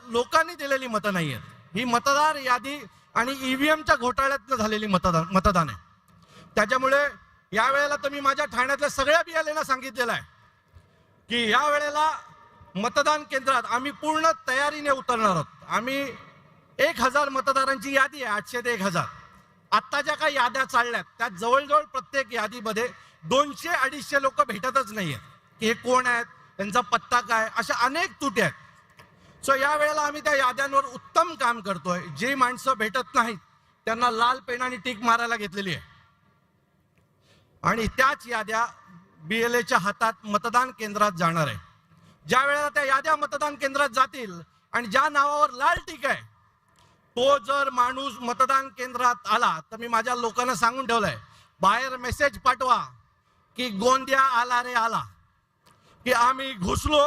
लोकांनी दिलेली मतं नाही आहेत, ही मतदार यादी आणि ईव्हीएमच्या घोटाळ्यात झालेली मतदान आहे. त्याच्यामुळे यावेळेला तर मी माझ्या ठाण्यातल्या सगळ्या बियालेना सांगितलेलं आहे की या वेळेला मतदान केंद्रात आम्ही पूर्ण तयारीने उतरणार आहोत. आम्ही 1000 मतदारांची यादी आहे, 800 ते 1000. आत्ता ज्या काही याद्या चालल्यात त्यात जवळजवळ प्रत्येक यादीमध्ये 200-250 लोक भेटतच नाही आहेत की हे कोण आहेत, त्यांचा पत्ता काय, अशा अनेक त्रुटी आहेत. सो या वेळेला आम्ही त्या याद्यांवर उत्तम काम करतोय. जी माणसं भेटत नाहीत त्यांना लाल पेनाने टिक मारायला घेतलेली आहे आणि त्याच याद्या BLAच्या हातात मतदान केंद्रात जाणार आहे. ज्या वेळेला त्या याद्या मतदान केंद्रात जातील आणि ज्या नावावर लाल टिक आहे तो जर माणूस मतदान केंद्रात आला तर मी माझ्या लोकांना सांगून ठेवलंय, बाहेर मेसेज पाठवा की गोंदिया आला रे आला, की आम्ही घुसलो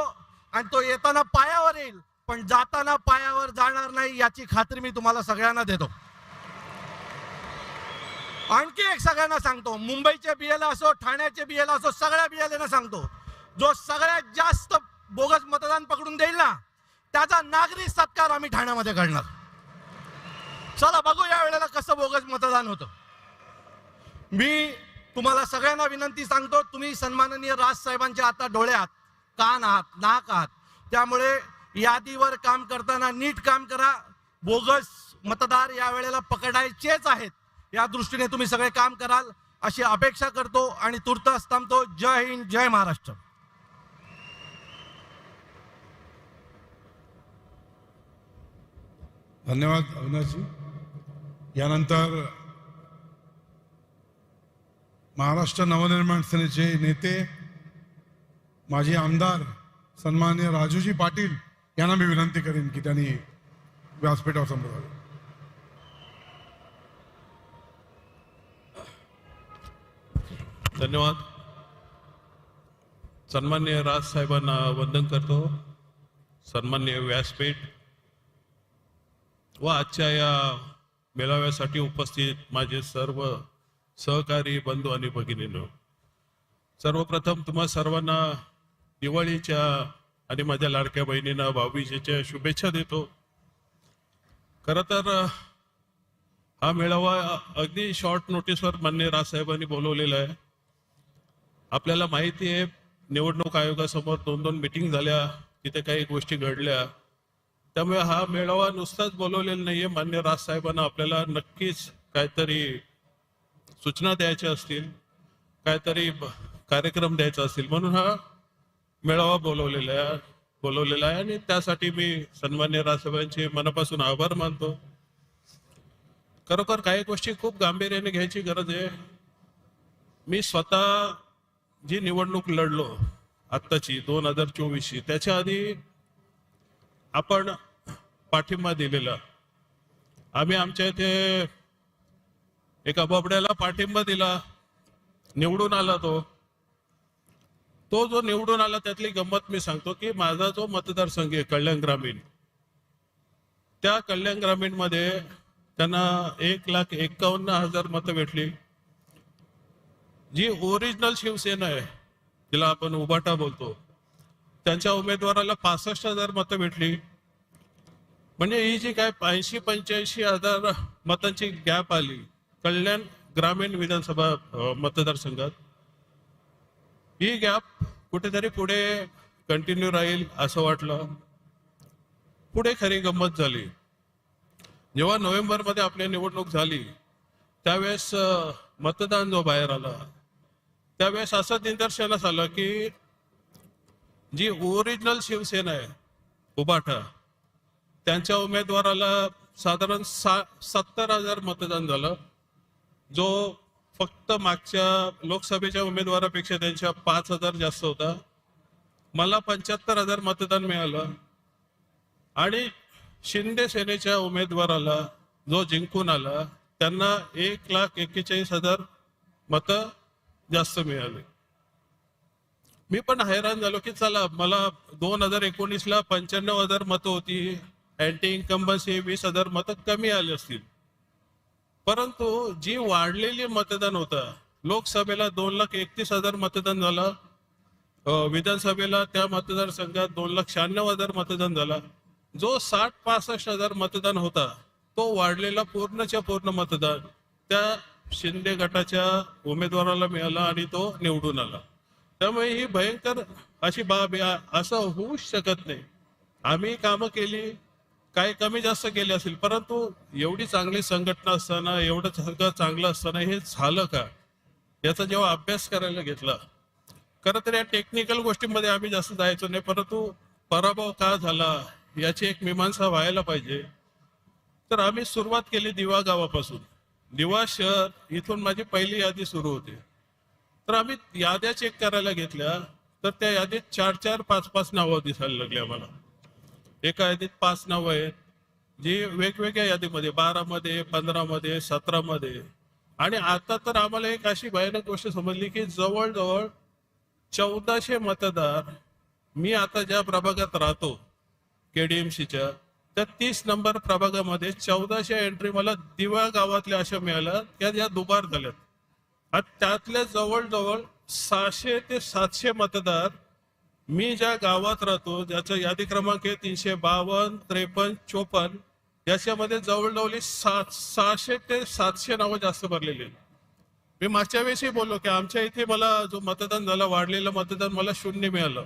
आणि तो येताना पायावर येईल पण जाताना पायावर जाणार नाही, याची खात्री मी तुम्हाला सगळ्यांना देतो. आणखी एक सगळ्यांना सांगतो, मुंबईचे BLA असो, ठाण्याचे BLA असो, सगळ्या BLAना सांगतो, जो सगळ्यात जास्त बोगस मतदान पकडून देईल ना त्याचा नागरिक सत्कार आम्ही ठाण्यामध्ये करणार. चला बघू या वेळेला कसं बोगस मतदान होतं. मी तुम्हाला सगळ्यांना विनंती सांगतो, तुम्ही सन्माननीय राज साहेबांच्या आता डोळ्यात कान आहात, नाक आहात, त्यामुळे यादीवर काम करताना नीट काम करा. बोगस मतदार या वेळेला पकडायचेच आहेत, या दृष्टीने तुम्ही सगळे काम कराल अशी अपेक्षा करतो आणि तुर्तास थांबतो. जय हिंद, जय महाराष्ट्र. धन्यवाद अविनाशजी. यानंतर महाराष्ट्र नवनिर्माण सेनेचे नेते माजी आमदार सन्माननीय राजूजी पाटील यांना मी विनंती करेन की त्यांनी व्यासपीठावर संबोधावे. धन्यवाद. सन्माननीय राज साहेबांना वंदन करतो. सन्माननीय व्यासपीठ व आजच्या या मेळाव्यासाठी उपस्थित माझे सर्व सहकारी बंधू आणि भगिनींनो, सर्वप्रथम तुम्हा सर्वांना दिवाळीच्या आणि माझ्या लाडक्या बहिणींना भाऊबीजेच्या शुभेच्छा देतो. खरं तर हा मेळावा अगदी शॉर्ट नोटीसवर माननीय राजसाहेबांनी बोलवलेला आहे. आपल्याला माहिती आहे निवडणूक आयोगासमोर 2-2 मीटिंग झाल्या, तिथे काही गोष्टी घडल्या, त्यामुळे हा मेळावा नुसताच बोलवलेला नाहीये. माननीय राजसाहेबांना आपल्याला नक्कीच काहीतरी सूचना द्यायच्या असतील, काहीतरी कार्यक्रम द्यायचा असतील, म्हणून हा मेळावा बोलवलेला आहे आणि त्यासाठी मी सन्माननीय राजसाहेबांचे मनापासून आभार मानतो. खरोखर काही गोष्टी खूप गांभीर्याने घ्यायची गरज आहे. मी स्वतः जी निवडणूक लढलो आत्ताची 2024ची, त्याच्या आधी आपण पाठिंबा दिलेला. आम्ही आमच्या इथे एका बबड्याला पाठिंबा दिला, निवडून आला. तो जो निवडून आला त्यातली गंमत मी सांगतो की माझा जो मतदारसंघ आहे कल्याण ग्रामीण, त्या कल्याण ग्रामीण मध्ये त्यांना 1,51,000 मतं भेटली. जी ओरिजिनल शिवसेना आहे, तिला आपण उभाटा बोलतो, त्यांच्या उमेदवाराला 65,000 मतं भेटली. म्हणजे ही जी काय 80-85,000 मतांची गॅप आली कल्याण ग्रामीण विधानसभा मतदारसंघात, ही गॅप कुठेतरी पुढे कंटिन्यू राहील असं वाटलं. पुढे खरी गंमत झाली, जेव्हा नोव्हेंबरमध्ये आपली निवडणूक झाली त्यावेळेस मतदान जो बाहेर आला त्यावेळेस असं निदर्शनास आलं की जी ओरिजिनल शिवसेना आहे उभाटा, त्यांच्या उमेदवाराला साधारण 70,000 मतदान झालं, जो फक्त मागच्या लोकसभेच्या उमेदवारापेक्षा त्यांच्या 5,000 जास्त होता. मला 75,000 मतदान मिळालं आणि शिंदे सेनेच्या उमेदवाराला जो जिंकून आला त्यांना 1,41,000 मतं जास्त मिळाली. मी पण हैराण झालो की चला, मला 2019ला 95,000 मतं होती, अँटी इन्कम्बन्सी 20,000 मतं कमी आली असतील, परंतु जी वाढलेली मतदान होतं, लोकसभेला 2,31,000 मतदान झालं, विधानसभेला त्या मतदारसंघात 2,96,000 मतदान झालं. जो 60-65 हजार मतदान होता तो वाढलेला पूर्णच्या पूर्ण मतदान त्या शिंदे गटाच्या उमेदवाराला मिळाला आणि तो निवडून आला. त्यामुळे ही भयंकर अशी बाब आहे. असं होऊच शकत नाही. आम्ही कामं केली, काही कमी जास्त केली असेल, परंतु एवढी चांगली संघटना असताना, एवढं सगळं चांगलं असताना हे झालं का, याचा जेव्हा अभ्यास करायला घेतला, खरं तर या टेक्निकल गोष्टींमध्ये आम्ही जास्त जायचो नाही, परंतु पराभव का झाला याची एक मीमांसा व्हायला पाहिजे. तर आम्ही सुरुवात केली दिवा गावापासून. दिवा शहर इथून माझी पहिली यादी सुरू होती. तर आम्ही याद्या चेक करायला घेतल्या, तर त्या यादीत 4-4, 5-5 नावं दिसायला लागली आम्हाला. एका यादीत 5 नावं आहेत, जी वेगवेगळ्या यादीमध्ये 12 मध्ये, 15 मध्ये, 17 मध्ये. आणि आता तर आम्हाला एक अशी भयानक गोष्ट समजली की जवळजवळ 1400 मतदार, मी आता ज्या प्रभागात राहतो केडीएमसीच्या, त्या 30 नंबर प्रभागामध्ये 1400 एंट्री मला दिवा गावातल्या अशा मिळाल्या त्या ज्या दुबार झाल्यात. आणि त्यातल्या जवळजवळ 600 ते 700 मतदार मी ज्या गावात राहतो, ज्याचा यादी क्रमांक आहे 352, 53, 54, याच्यामध्ये जवळजवळ 600 ते 700 नावं जास्त भरलेली आहेत. मी मागच्या वेळेसही बोललो की आमच्या इथे मला जो मतदान झालं, वाढलेलं मतदान मला 0 मिळालं.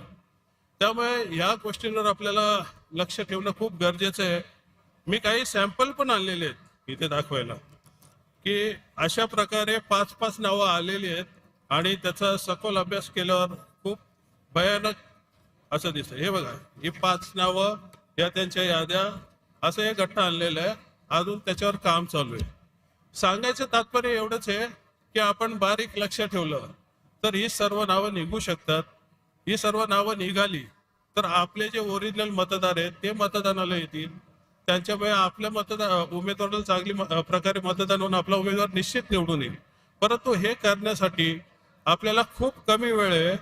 त्यामुळे या गोष्टींवर आपल्याला लक्ष ठेवणं खूप गरजेचं आहे. मी काही सॅम्पल पण आणलेले आहेत इथे दाखवायला की अशा प्रकारे 5-5 नावं आलेली आहेत आणि त्याचा सखोल अभ्यास केल्यावर खूप भयानक असं दिसतं. हे बघा, ही 5 नावं, या त्यांच्या याद्या, असं हे गठ्ठा आणलेलं आहे. अजून त्याच्यावर काम चालू आहे. सांगायचं तात्पर्य एवढंच आहे की आपण बारीक लक्ष ठेवलं तर ही सर्व नावं निघू शकतात. ही सर्व नावं निघाली तर आपले जे ओरिजिनल मतदार आहेत ते मतदानाला येतील. त्यांच्यामुळे आपल्या उमेदवाराला चांगली प्रकारे मतदान होऊन आपला उमेदवार निश्चित निवडून येईल. परंतु हे करण्यासाठी आपल्याला खूप कमी वेळ आहे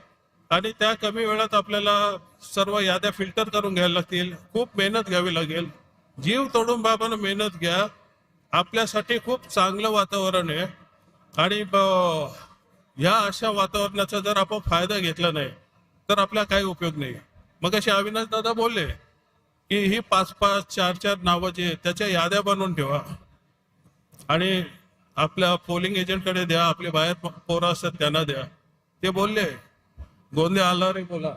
आणि त्या कमी वेळात आपल्याला सर्व याद्या फिल्टर करून घ्यायला लागतील. खूप मेहनत घ्यावी लागेल. जीव तोडून बाबांना मेहनत घ्या. आपल्यासाठी खूप चांगलं वातावरण आहे आणि ह्या अशा वातावरणाचा जर आपण फायदा घेतला नाही तर आपला काही उपयोग नाही. मग असे अविनाश दादा बोलले की ही 5-5, 4-4 नावं जे आहेत त्याच्या याद्या बनवून ठेवा आणि आपल्या पोलिंग एजंटकडे द्या, आपले बाहेर पोरं असतात त्यांना द्या. ते बोलले गोंधे आला रे बोला,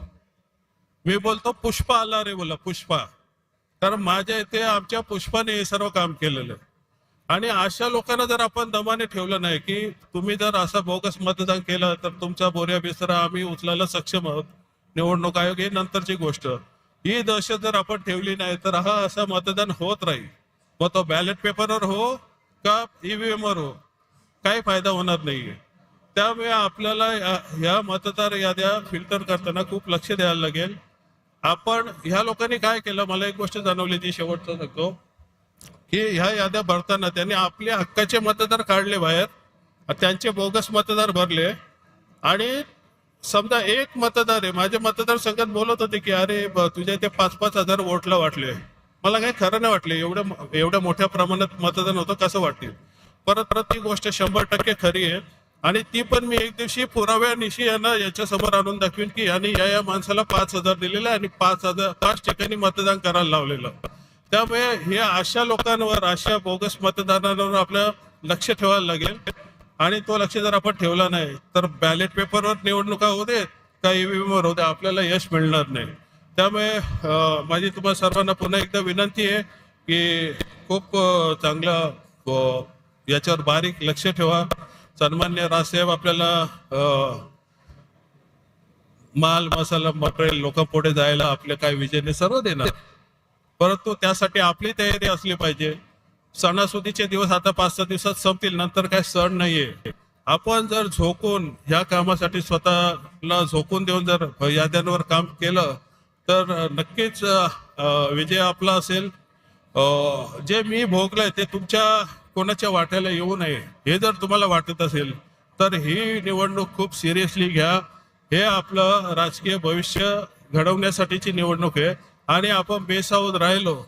मी बोलतो पुष्पा आला रे बोला, पुष्पा. कारण माझ्या इथे आमच्या पुष्पाने हे सर्व काम केलेलं आहे. आणि अशा लोकांना जर आपण दमाने ठेवलं नाही की तुम्ही जर असं बोगस मतदान केलं तर तुमचा बोऱ्या बिसरा आम्ही उचलायला सक्षम आहोत, निवडणूक आयोग ही नंतरची गोष्ट. ही दहशत जर आपण ठेवली नाही तर हा असं मतदान होत राहील. मग तो बॅलेट पेपरवर हो का ईव्हीएम वर हो, काही फायदा होणार नाहीये. त्यामुळे आपल्याला ह्या मतदार याद्या फिल्टर करताना खूप लक्ष द्यायला लागेल. आपण ह्या लोकांनी काय केलं, मला एक गोष्ट जाणवली ती शेवटचं सांगतो की ह्या याद्या भरताना त्यांनी आपले हक्काचे मतदार काढले बाहेर, त्यांचे बोगस मतदार भरले. आणि समजा एक मतदार आहे, माझे मतदार संघात बोलत होते की अरे तुझ्या इथे 5-5 हजार वोटला वाटले. मला काही खरं नाही वाटले, एवढ्या मोठ्या प्रमाणात मतदान होतं कसं वाटतील. परत ती गोष्ट 100% खरी आहे आणि ती पण मी एक दिवशी पुराव्यानिशी यांना याच्या समोर आणून दाखवीन की यांनी या माणसाला 5,000 दिलेलं आणि 5 ठिकाणी मतदान करायला लावलेलं. त्यामुळे हे अशा लोकांवर, अशा बोगस मतदारांवर आपलं लक्ष ठेवायला लागेल. आणि तो लक्ष जर आपण ठेवला नाही तर बॅलेट पेपरवर निवडणुका होऊ देत का ईव्हीएम वर होऊ दे, आपल्याला यश मिळणार नाही. त्यामुळे माझी तुम्हाला सर्वांना पुन्हा एकदा विनंती आहे की खूप चांगलं याच्यावर बारीक लक्ष ठेवा. सन्मान्य राजसाहेब आपल्याला माल मसाला मटेरियल लोकांपुढे जायला आपले काय विजयने सर्व देणार, परंतु त्यासाठी आपली तयारी असली पाहिजे. सणासुदीचे दिवस आता 5-6 दिवसात संपतील, नंतर काय सण नाहीये. आपण जर झोकून ह्या कामासाठी स्वतःला झोकून देऊन जर याद्यांवर काम केलं तर नक्कीच विजय आपला असेल. जे मी भोगलंय ते तुमच्या कोणाच्या वाट्याला येऊ नये हे जर तुम्हाला वाटत असेल तर ही निवडणूक खूप सिरियसली घ्या. हे आपलं राजकीय भविष्य घडवण्यासाठीची निवडणूक आहे आणि आपण बेसावध राहिलो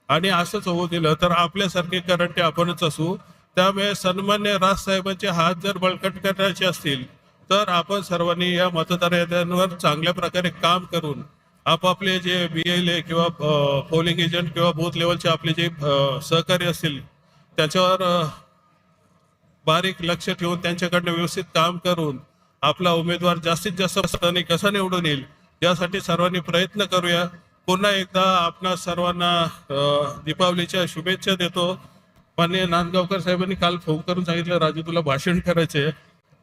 आणि असंच होऊ दिलं तर आपल्यासारखे करंटे आपणच असू. त्यामुळे सन्मान्य राजसाहेबांचे हात जर बळकट करायचे असतील तर आपण सर्वांनी या मतदार याद्यांवर चांगल्या प्रकारे काम करून आपापले जे BLA किंवा पोलिंग एजंट किंवा बूथ लेवलचे आपले जे सहकारी असतील त्याच्यावर बारीक लक्ष ठेवून त्यांच्याकडनं व्यवस्थित काम करून आपला उमेदवार जास्तीत जास्त मतांनी कसा निवडून येईल यासाठी सर्वांनी प्रयत्न करूया. पुन्हा एकदा आपणा सर्वांना दीपावलीच्या शुभेच्छा देतो. माननीय नांदगावकर साहेबांनी काल फोन करून सांगितलं राजू तुला भाषण करायचे,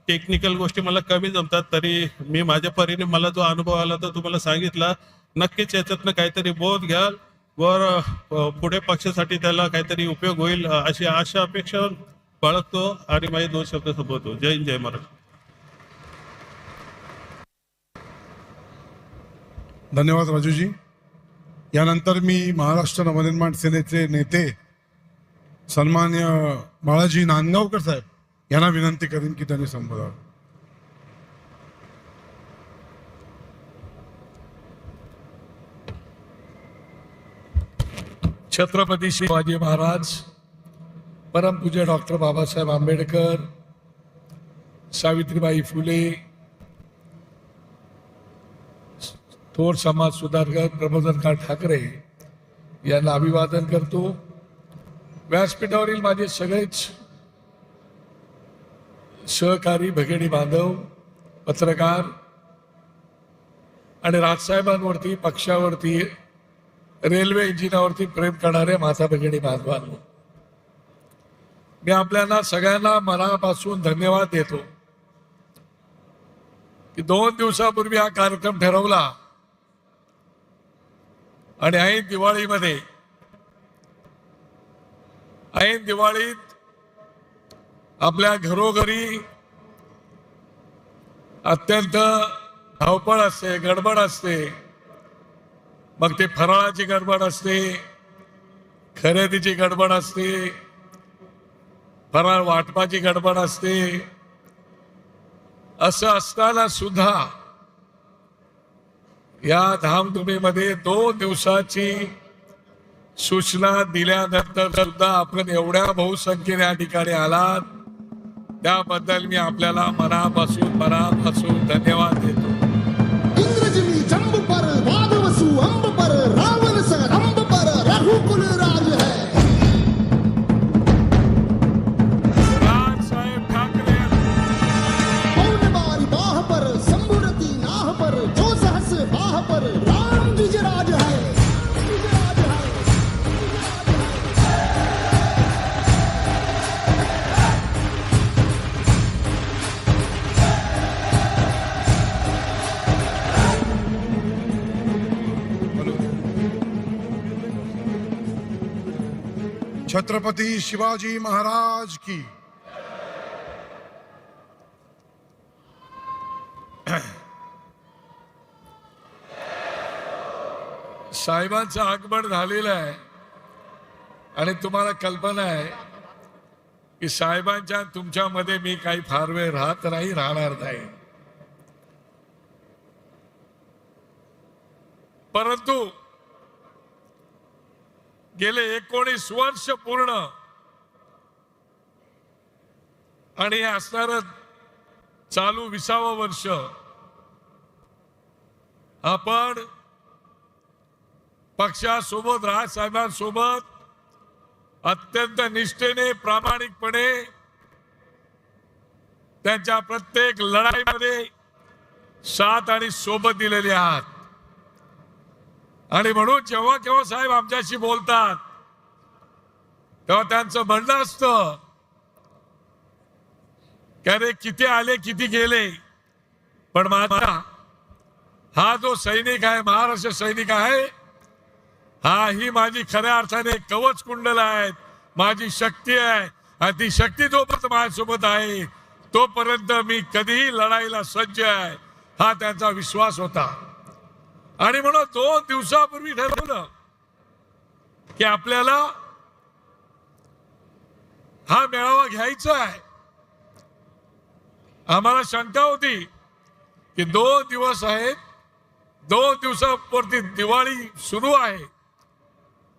टेक्निकल गोष्टी मला कमी जमतात, तरी मी माझ्या परीने मला जो अनुभव आला तो तुम्हाला सांगितला. नक्कीच याच्यातनं काहीतरी बोध घ्याल वर पुढे पक्षासाठी त्याला काहीतरी उपयोग होईल अशी आशा अपेक्षा बाळगतो आणि माझे 2 शब्द संपवतो. जय हिंद, जय महाराष्ट्र. धन्यवाद राजूजी. यानंतर मी महाराष्ट्र नवनिर्माण सेनेचे नेते सन्मान्य बाळाजी नांदगावकर साहेब यांना विनंती करेन की त्यांनी संबोधावं. छत्रपती शिवाजी महाराज, परमपूज्य डॉक्टर बाबासाहेब आंबेडकर, सावित्रीबाई फुले, थोर समाज सुधारक प्रबोधनकार ठाकरे यांना अभिवादन करतो. व्यासपीठावरील माझे सगळेच सहकारी भगिनी बांधव, पत्रकार आणि राजसाहेबांवरती, पक्षावरती, रेल्वे इंजिनावरती प्रेम करणारे माता भगिनी बांधवांनो, मी आपल्याला सगळ्यांना मनापासून धन्यवाद देतो की 2 दिवसापूर्वी हा कार्यक्रम ठरवला आणि ऐन दिवाळीत आपल्या घरोघरी अत्यंत धावपळ असते, गडबड असते. मग ते फराळाची गडबड असते, खरेदीची गडबड असते, फराळ वाटपाची गडबड असते. असं असताना सुद्धा या धामधुमीमध्ये 2 दिवसाची सूचना दिल्यानंतर सुद्धा आपण एवढ्या बहुसंख्येने या ठिकाणी आलात त्याबद्दल मी आपल्याला मनापासून धन्यवाद देतो. इंद्रजिनी जंब पर वादवसु अंब पर रावण स रंब पर रघुकुल राज है. राजसाहेब ठाकरे मौन बारी बाह पर संबुरती नाह पर जो सहस बाह पर राम द्विजराज है. छत्रपती शिवाजी महाराज की. साहेबांचं आगमन झालेलं आहे आणि तुम्हाला कल्पना आहे की साहेबांच्या तुमच्यामध्ये मी काही फार वेळ राहणार नाही. परंतु गेले 19 वर्ष पूर्ण आणि हे असणार चालू 20वं वर्ष आपण पक्षासोबत, राजसाहेबांसोबत अत्यंत निष्ठेने, प्रामाणिकपणे त्यांच्या प्रत्येक लढाईमध्ये साथ आणि सोबत दिलेली आहात. आणि म्हणून जेव्हा केव्हा साहेब आमच्याशी बोलतात तेव्हा त्यांचं म्हणणं असतं की अरे किती आले किती गेले, पण माझा हा जो सैनिक आहे, महाराष्ट्र सैनिक आहे, हा ही माझी खऱ्या अर्थाने कवच कुंडल आहेत, माझी शक्ती आहे. आणि ती शक्ती जोपर्यंत माझ्यासोबत आहे तोपर्यंत मी कधीही लढाईला सज्ज आहे, हा त्यांचा विश्वास होता. आणि म्हणून 2 दिवसापूर्वी ठरवलं की आपल्याला हा मेळावा घ्यायचा आहे. आम्हाला शंका होती की 2 दिवस आहेत, 2 दिवसावरती दिवाळी सुरू आहे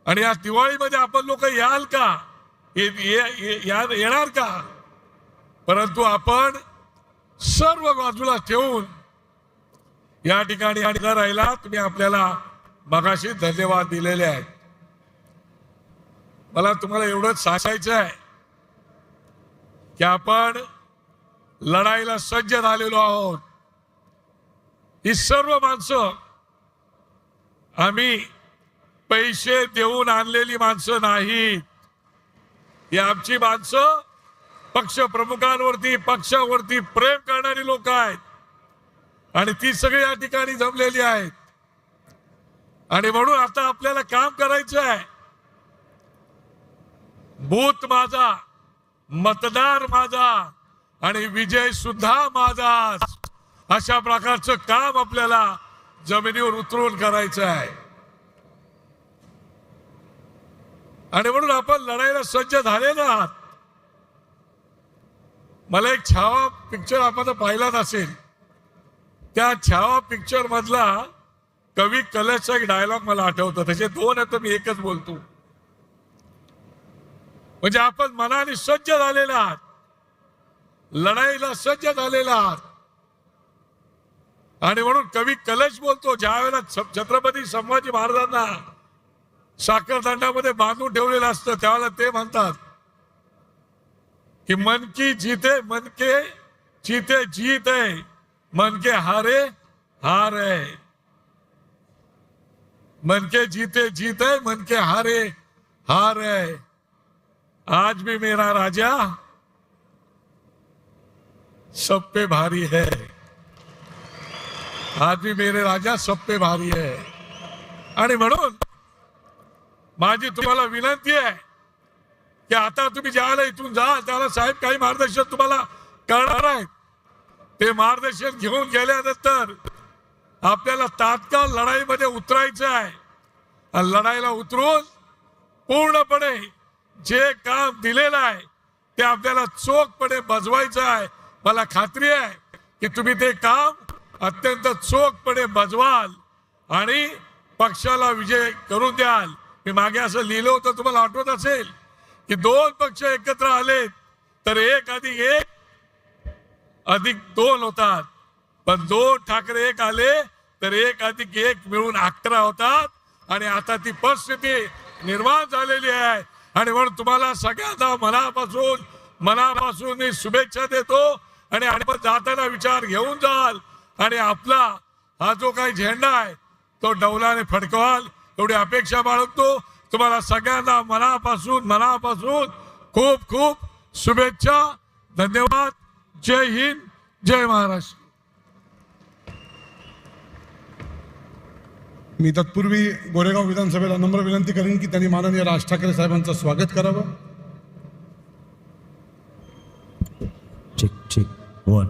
आणि या दिवाळीमध्ये आपण लोक याल का, येणार का. परंतु आपण सर्व बाजूला ठेवून या ठिकाणी हजर राहिला. तुम्ही आपल्याला मगाशी धन्यवाद दिलेले आहेत. मला तुम्हाला एवढंच सांगायचं आहे की आपण लढाईला सज्ज झालेलो आहोत. ही सर्व माणसं आम्ही पैसे देऊन आणलेली माणसं नाहीत. ही आमची माणसं पक्ष प्रमुखांवरती, पक्षावरती प्रेम करणारी लोक आहेत आणि ती सगळी या ठिकाणी जमलेली आहेत. आणि म्हणून आता आपल्याला काम करायचं आहे. बूथ माझा, मतदार माझा आणि विजय सुद्धा माझाच, अशा प्रकारचं काम आपल्याला जमिनीवर उतरून करायचं आहे. आणि म्हणून आपण लढाईला सज्ज झालेले आहात. मला एक छावा पिक्चर आपण पाहिला नसेल. त्या छावा पिक्चर मधला कवी कलशचा एक डायलॉग मला आठवतो. त्याचे दोन आहेत, मी एकच बोलतो. म्हणजे आपण मनाने सज्ज झालेले आहात, लढाईला सज्ज झालेला आहात. आणि म्हणून कवी कलश बोलतो, ज्या वेळेला छत्रपती संभाजी महाराजांना साखरदंडामध्ये बांधून ठेवलेलं असतं त्यावेळेला ते म्हणतात कि मन की जीते मन के जीते जीत है, मन के हारे हार है. मन के जीते जीत है, मन के हारे हार है. आज भी मेरा राजा सब पे भारी है. आज भी मेरे राजा सब पे भारी है. आणि म्हणून माझी तुम्हाला विनंती आहे की आता तुम्ही ज्याला इथून जाल त्याला साहेब काही मार्गदर्शन तुम्हाला करणार आहेत. ते मार्गदर्शन घेऊन गेल्यानंतर आपल्याला तात्काळ लढाईमध्ये उतरायचं आहे. आणि लढाईला उतरून पूर्णपणे जे काम दिलेलं आहे ते आपल्याला चोखपणे बजवायचं आहे. मला खात्री आहे की तुम्ही ते काम अत्यंत चोखपणे बजवाल आणि पक्षाला विजय करून द्याल. मी मागे असं लिहिलं होतं, तुम्हाला आठवत असेल की दोन पक्ष एकत्र आले तर 1+1=2 होतात. पण 2 ठाकरे एक आले तर 1+1 मिळून 11 होतात. आणि आता ती परिस्थिती निर्माण झालेली आहे. आणि म्हणून तुम्हाला सगळ्यांना मनापासून मी शुभेच्छा देतो. आणि आपण जाताना विचार घेऊन जाल आणि आपला हा जो काही झेंडा आहे तो डौलाने फडकवाल एवढी अपेक्षा बाळगतो. तुम्हाला सगळ्यांना मनापासून खूप खूप शुभेच्छा. धन्यवाद. जय हिंद, जय महाराष्ट्र. मी तत्पूर्वी गोरेगाव विधानसभेला नम्र विनंती करेन की त्यांनी माननीय राज ठाकरे साहेबांचं स्वागत करावं. चेक 1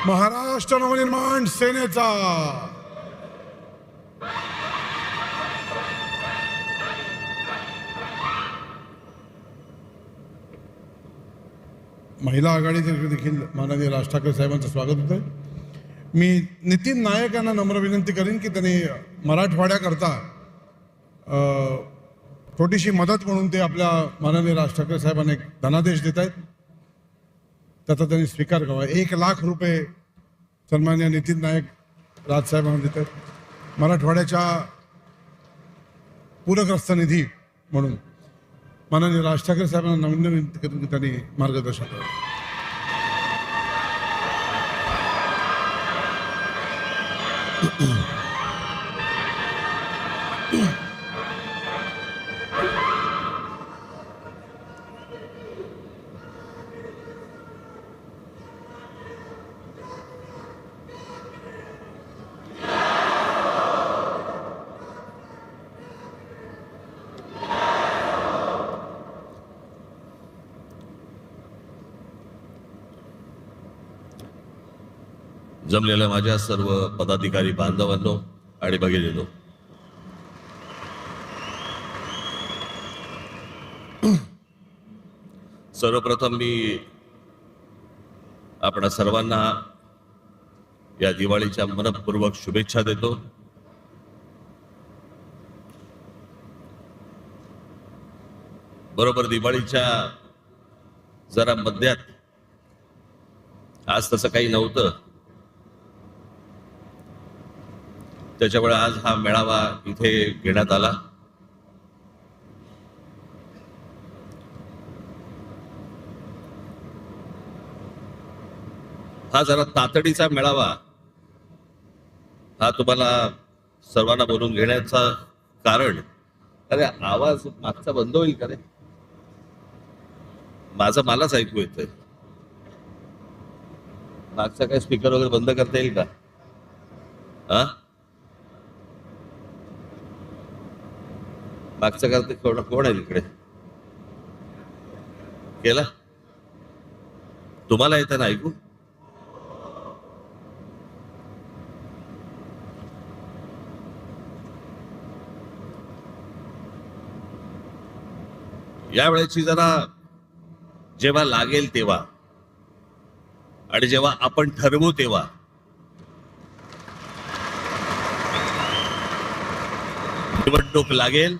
महाराष्ट्र नवनिर्माण सेनेचा महिला आघाडीचे देखील माननीय राज ठाकरे साहेबांचं स्वागत होतं. मी नितीन नायक यांना नम्र विनंती करेन की त्यांनी मराठवाड्याकरता छोटीशी मदत म्हणून ते आपल्या माननीय राज ठाकरे साहेबांना एक धनादेश देत आहेत. त्याचा त्यांनी स्वीकार करावा. 1,00,000 रुपये सन्माननीय नितीन नायक राजसाहेबांना देत आहेत मराठवाड्याच्या पूरग्रस्त निधी म्हणून. माननीय राज ठाकरे साहेबांना नवीन विनंती करून की त्यांनी मार्गदर्शन करावं. जमलेल्या माझ्या सर्व पदाधिकारी बांधवांनो आणि भगिनींनो, सर्वप्रथम मी आपणा सर्वांना या दिवाळीच्या मनपूर्वक शुभेच्छा देतो. बरोबर दिवाळीच्या जरा मध्यात, आज तसं काही नव्हतं, त्याच्यामुळे आज हा मेळावा इथे घेण्यात आला. हा जरा तातडीचा मेळावा, हा तुम्हाला सर्वांना बोलून घेण्याचं कारण, अरे आवाज मागचा बंद होईल का रे? माझं मलाच ऐकू येतंय. मागचा काय स्पीकर वगैरे बंद करता येईल का? हा, मागचा करते कोण आहे इकडे? केला? तुम्हाला येतं ना ऐकू? या वेळेची जरा जेव्हा लागेल तेव्हा आणि जेव्हा आपण ठरवू तेव्हा निवडणूक लागेल.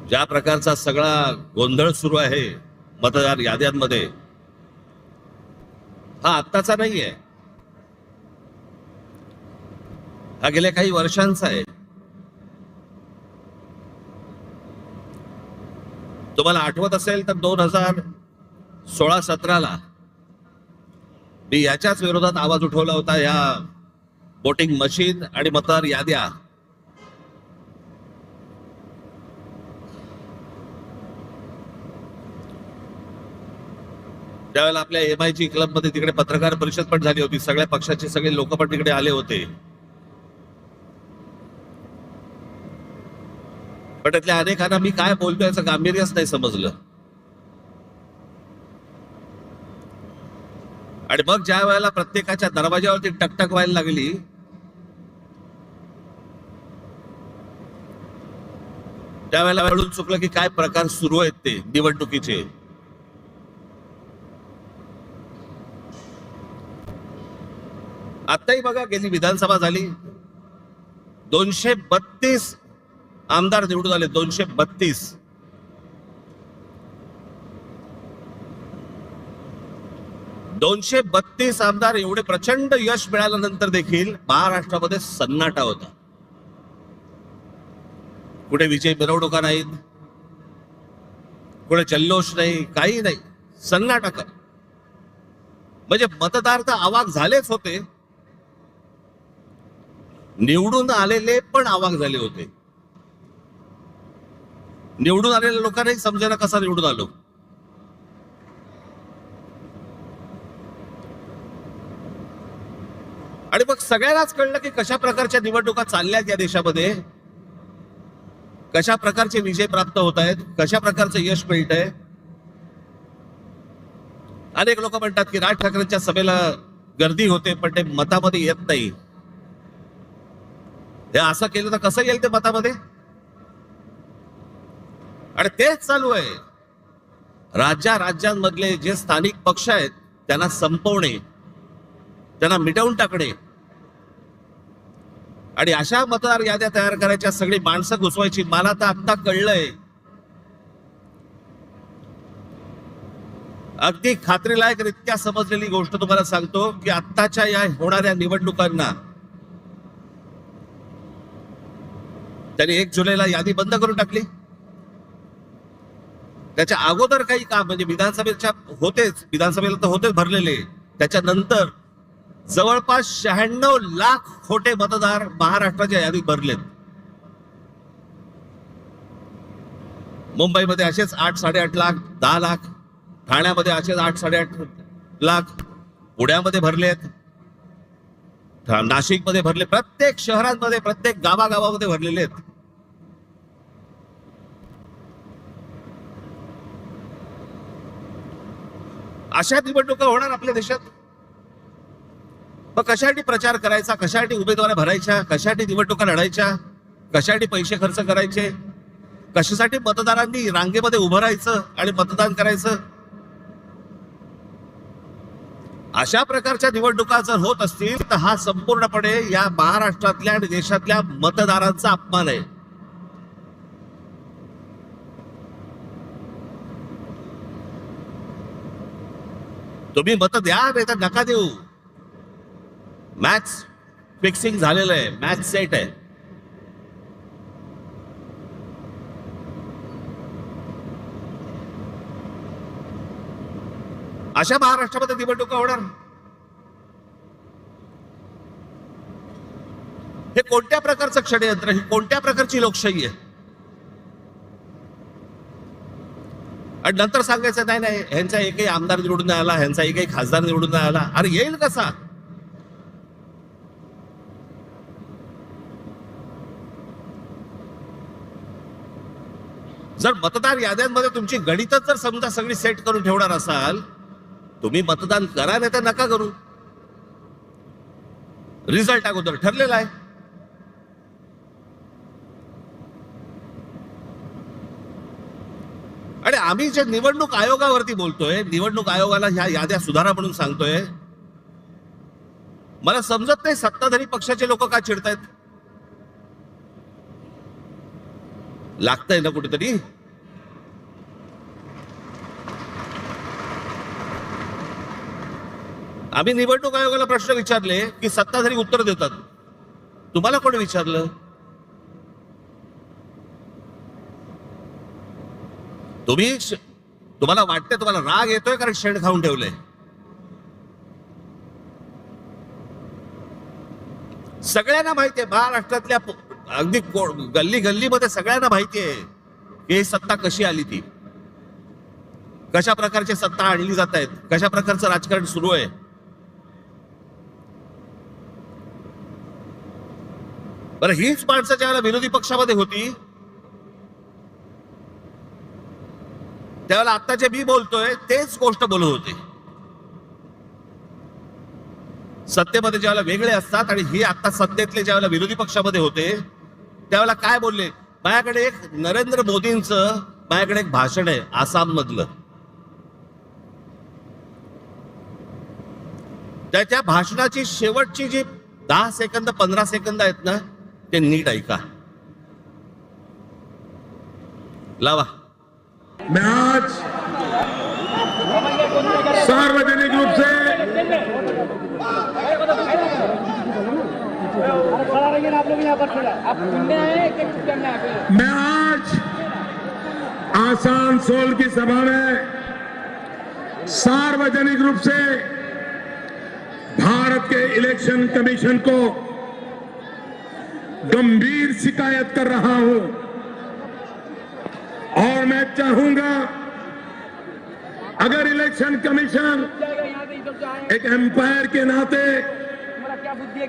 ज्या प्रकारचा सगळा गोंधळ सुरू आहे मतदार याद्यांमध्ये, हा आत्ताचा नाहीये, हा गेल्या काही वर्षांचा आहे. तुम्हाला आठवत असेल तर 2016-17 मी याच्याच विरोधात आवाज उठवला होता, या वोटिंग मशीन आणि मतदार याद्या. त्यावेळेला आपल्या MIG क्लब मध्ये तिकडे पत्रकार परिषद पण झाली होती, सगळ्या पक्षाचे सगळे लोक पण तिकडे आले होते. पण त्यातल्या अनेकांना मी काय बोलतोय याचं गांभीर्यच नाही समजलं. आणि मग ज्या वेळेला प्रत्येकाच्या दरवाजावरती टकटक व्हायला लागली, त्यावेळेला कळून चुकलं की काय प्रकार सुरू आहेत ते निवडणुकीचे. आताही बघा, गेली विधानसभा झाली, 232 आमदार निवडून आले. 232. आमदार, एवढे प्रचंड यश मिळाल्यानंतर देखील महाराष्ट्रामध्ये सन्नाटा होता. कुठे विजय मिरवणुका नाहीत, कुठे जल्लोष नाही, काही नाही, सन्नाटा कर. म्हणजे मतदार तर अवाक झालेच होते, निवडून आलेले पण अवाक झाले होते. निवडून आलेल्या लोकांनाही समजेना कसा निवडून आलो. आणि मग सगळ्यांनाच कळलं की कशा प्रकारच्या निवडणुका चालल्यात या देशामध्ये, कशा प्रकारचे विजय प्राप्त होत आहेत, कशा प्रकारचं यश मिळत आहे. अनेक लोक म्हणतात की राज ठाकरेंच्या सभेला गर्दी होते पण ते मतामध्ये येत नाही. हे असं केलं तर कसं येईल ते मतामध्ये? आणि तेच चालू आहे. राज्यांमधले जे स्थानिक पक्ष आहेत त्यांना संपवणे, त्यांना मिटवून टाकणे आणि अशा मतदार याद्या तयार करायच्या, सगळी माणसं घुसवायची. मला तर आता कळलंय, अगदी खात्रीलायक रित्या समजलेली गोष्ट तुम्हाला सांगतो की आत्ताच्या या होणाऱ्या निवडणुकांना त्यांनी 1 जुलैला यादी बंद करून टाकली. त्याच्या अगोदर काही काम, म्हणजे विधानसभेला तर होतेच भरलेले, त्याच्यानंतर जवळपास 96 लाख खोटे मतदार महाराष्ट्राच्या यादीत भरलेत. मुंबईमध्ये असेच 8-8.5 लाख, 10 लाख, ठाण्यामध्ये असेच 8-8.5 लाख, पुण्यामध्ये भरलेत, नाशिकमध्ये भरले, प्रत्येक शहरांमध्ये, प्रत्येक गावागावामध्ये भरलेले आहेत. अशा निवडणुका होणार आपल्या देशात. मग कशासाठी प्रचार करायचा, कशासाठी उमेदवार भरायच्या, कशासाठी निवडणुका लढायच्या, कशासाठी पैसे खर्च करायचे, कशासाठी मतदारांनी रांगेमध्ये उभं राहायचं आणि मतदान करायचं. अशा प्रकारच्या निवडणुका जर होत असतील तर हा संपूर्णपणे या महाराष्ट्रातल्या आणि देशातल्या मतदारांचा अपमान आहे. तुम्ही मत द्या नाही तर नका देऊ. मॅच फिक्सिंग झालेलं आहे, मॅच सेट आहे. अशा महाराष्ट्रामध्ये निवडणुका होणार. हे कोणत्या प्रकारचं षडयंत्र, ही कोणत्या प्रकारची लोकशाही आहे? आणि नंतर सांगायचं नाही नाही ह्यांचा एकही आमदार निवडून नाही आला, ह्यांचा एकही खासदार निवडून नाही आला. अरे येईल कसा? जर मतदार याद्यांमध्ये तुमची गणितच जर समजा सगळी सेट करून ठेवणार असाल, तुम्ही मतदान करा नाही तर नका करू. रिझल्ट अगोदर ठरलेला आहे. आणि आम्ही जे निवडणूक आयोगावरती बोलतोय, निवडणूक आयोगाला ह्या याद्या सुधारा म्हणून सांगतोय, मला समजत नाही सत्ताधारी पक्षाचे लोक का चिडतायत. लागतंय ना कुठेतरी. आम्ही निवडणूक आयोगाला प्रश्न विचारले की सत्ताधारी उत्तर देतात. तुम्हाला कोणी विचारलं? तुम्हाला वाटतंय, तुम्हाला राग येतोय कारण शेण खाऊन ठेवलंय. सगळ्यांना माहितीये, महाराष्ट्रातल्या अगदी गल्ली गल्लीमध्ये सगळ्यांना माहितीये की ही सत्ता कशी आली, ती कशा प्रकारची सत्ता आणली जात आहेत, कशा प्रकारचं राजकारण सुरू आहे. बरं, हीच माणसं ज्यावेळेला विरोधी पक्षामध्ये होती त्यावेळेला आता जे मी बोलतोय तेच गोष्ट बोलत होते. सत्तेमध्ये ज्यावेळेला वेगळे असतात आणि ही आता सत्तेतले ज्यावेळेला विरोधी पक्षामध्ये होते त्यावेळेला काय बोलले? माझ्याकडे एक नरेंद्र मोदींचं माझ्याकडे एक भाषण आहे आसाम मधलं, त्या भाषणाची शेवटची जी 10 सेकंद 15 सेकंद आहेत ना, ते नीट ऐका. लावा. मैं आज सार्वजनिक रूप से मैं आज आसनसोल की सभा में सार्वजनिक रूप से भारत के इलेक्शन कमीशन को गंभीर शिकायत कर रहा हूं और मैं चाहूंगा अगर इलेक्शन कमीशन एक एम्पायर के नाते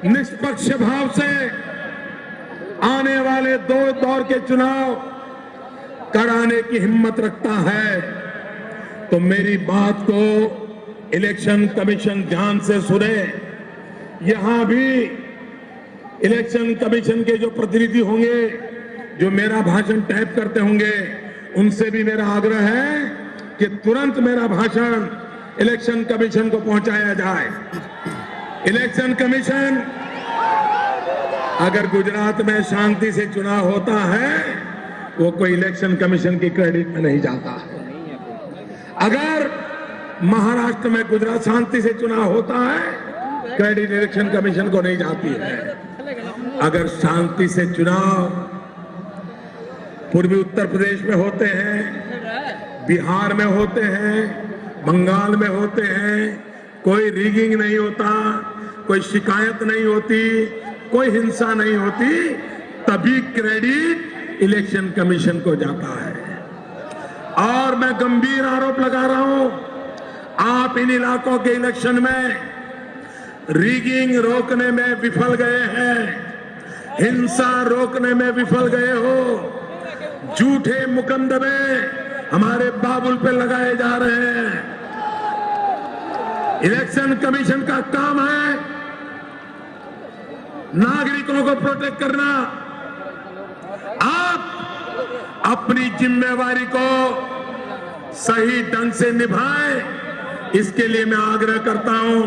निष्पक्ष भाव से आने वाले 2 दौर के चुनाव कराने की हिम्मत रखता है तो मेरी बात को इलेक्शन कमीशन ध्यान से सुने. यहां भी इलेक्शन कमीशन के जो प्रतिनिधि होंगे जो मेरा भाषण टाइप करते होंगे उनसे भी मेरा आग्रह है कि तुरंत मेरा भाषण इलेक्शन कमीशन को पहुंचाया जाए. इलेक्शन कमीशन अगर गुजरात में शांति से चुनाव होता है वो कोई इलेक्शन कमीशन की क्रेडिट में नहीं जाता है. अगर महाराष्ट्र में गुजरात शांति से चुनाव होता है क्रेडिट इलेक्शन कमीशन को नहीं जाती है. अगर शांति से चुनाव पूर्वी उत्तर प्रदेश में होते हैं, बिहार में होते हैं, बंगाल में होते हैं, कोई रिगिंग नहीं होता, कोई शिकायत नहीं होती, कोई हिंसा नहीं होती, तभी क्रेडिट इलेक्शन कमीशन को जाता है. और मैं गंभीर आरोप लगा रहा हूं, आप इन इलाकों के इलेक्शन में रिगिंग रोकने में विफल गए हैं, हिंसा रोकने में विफल गए हो, झूठे मुकदमे हमारे बाबुल पे लगाए जा रहे हैं. इलेक्शन कमीशन का काम है नागरिकों को प्रोटेक्ट करना. आप अपनी जिम्मेवारी को सही ढंग से निभाएं, इसके लिए मैं आग्रह करता हूं.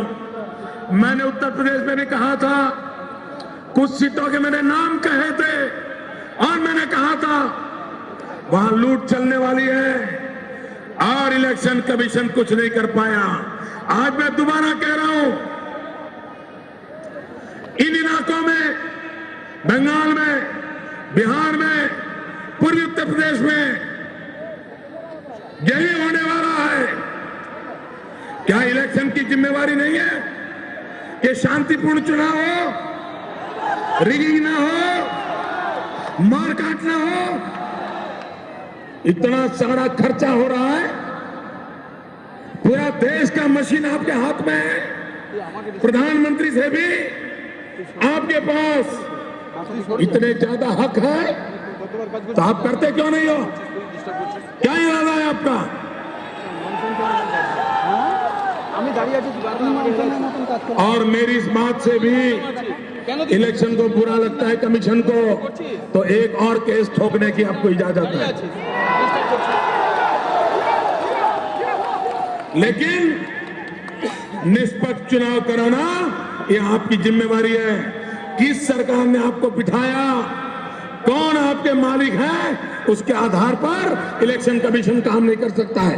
मैंने उत्तर प्रदेश में भी कहा था, कुछ सीटों के मैंने नाम कहे थे और मैंने कहा था वहां लूट चलने वाली है और इलेक्शन कमीशन कुछ नहीं कर पाया. आज मैं दोबारा कह रहा हूं, इन इलाकों में, बंगाल में, बिहार में, पूर्वी उत्तर प्रदेश में यही होने वाला है। क्या इलेक्शन की जिम्मेवारी नहीं है कि शांतिपूर्ण चुनाव हो, रिगिंग ना हो, मारकाट ना हो? इतना सारा खर्चा हो रहा है, पूरा देश का मशीन आपके हाथ में है, प्रधानमंत्री से भी आपके पास इतने ज्यादा हक है, तो आप करते क्यों नहीं हो? क्या इरादा है आपका? और मेरी इस बात से भी इलेक्शन को बुरा लगता है कमीशन को, तो एक और केस ठोकने की आपको इजाजत है। लेकिन निष्पक्ष चुनाव कराना ये आपकी जिम्मेवारी है। किस सरकार ने आपको बिठाया, कौन आपके मालिक है, उसके आधार पर इलेक्शन कमीशन काम नहीं कर सकता है।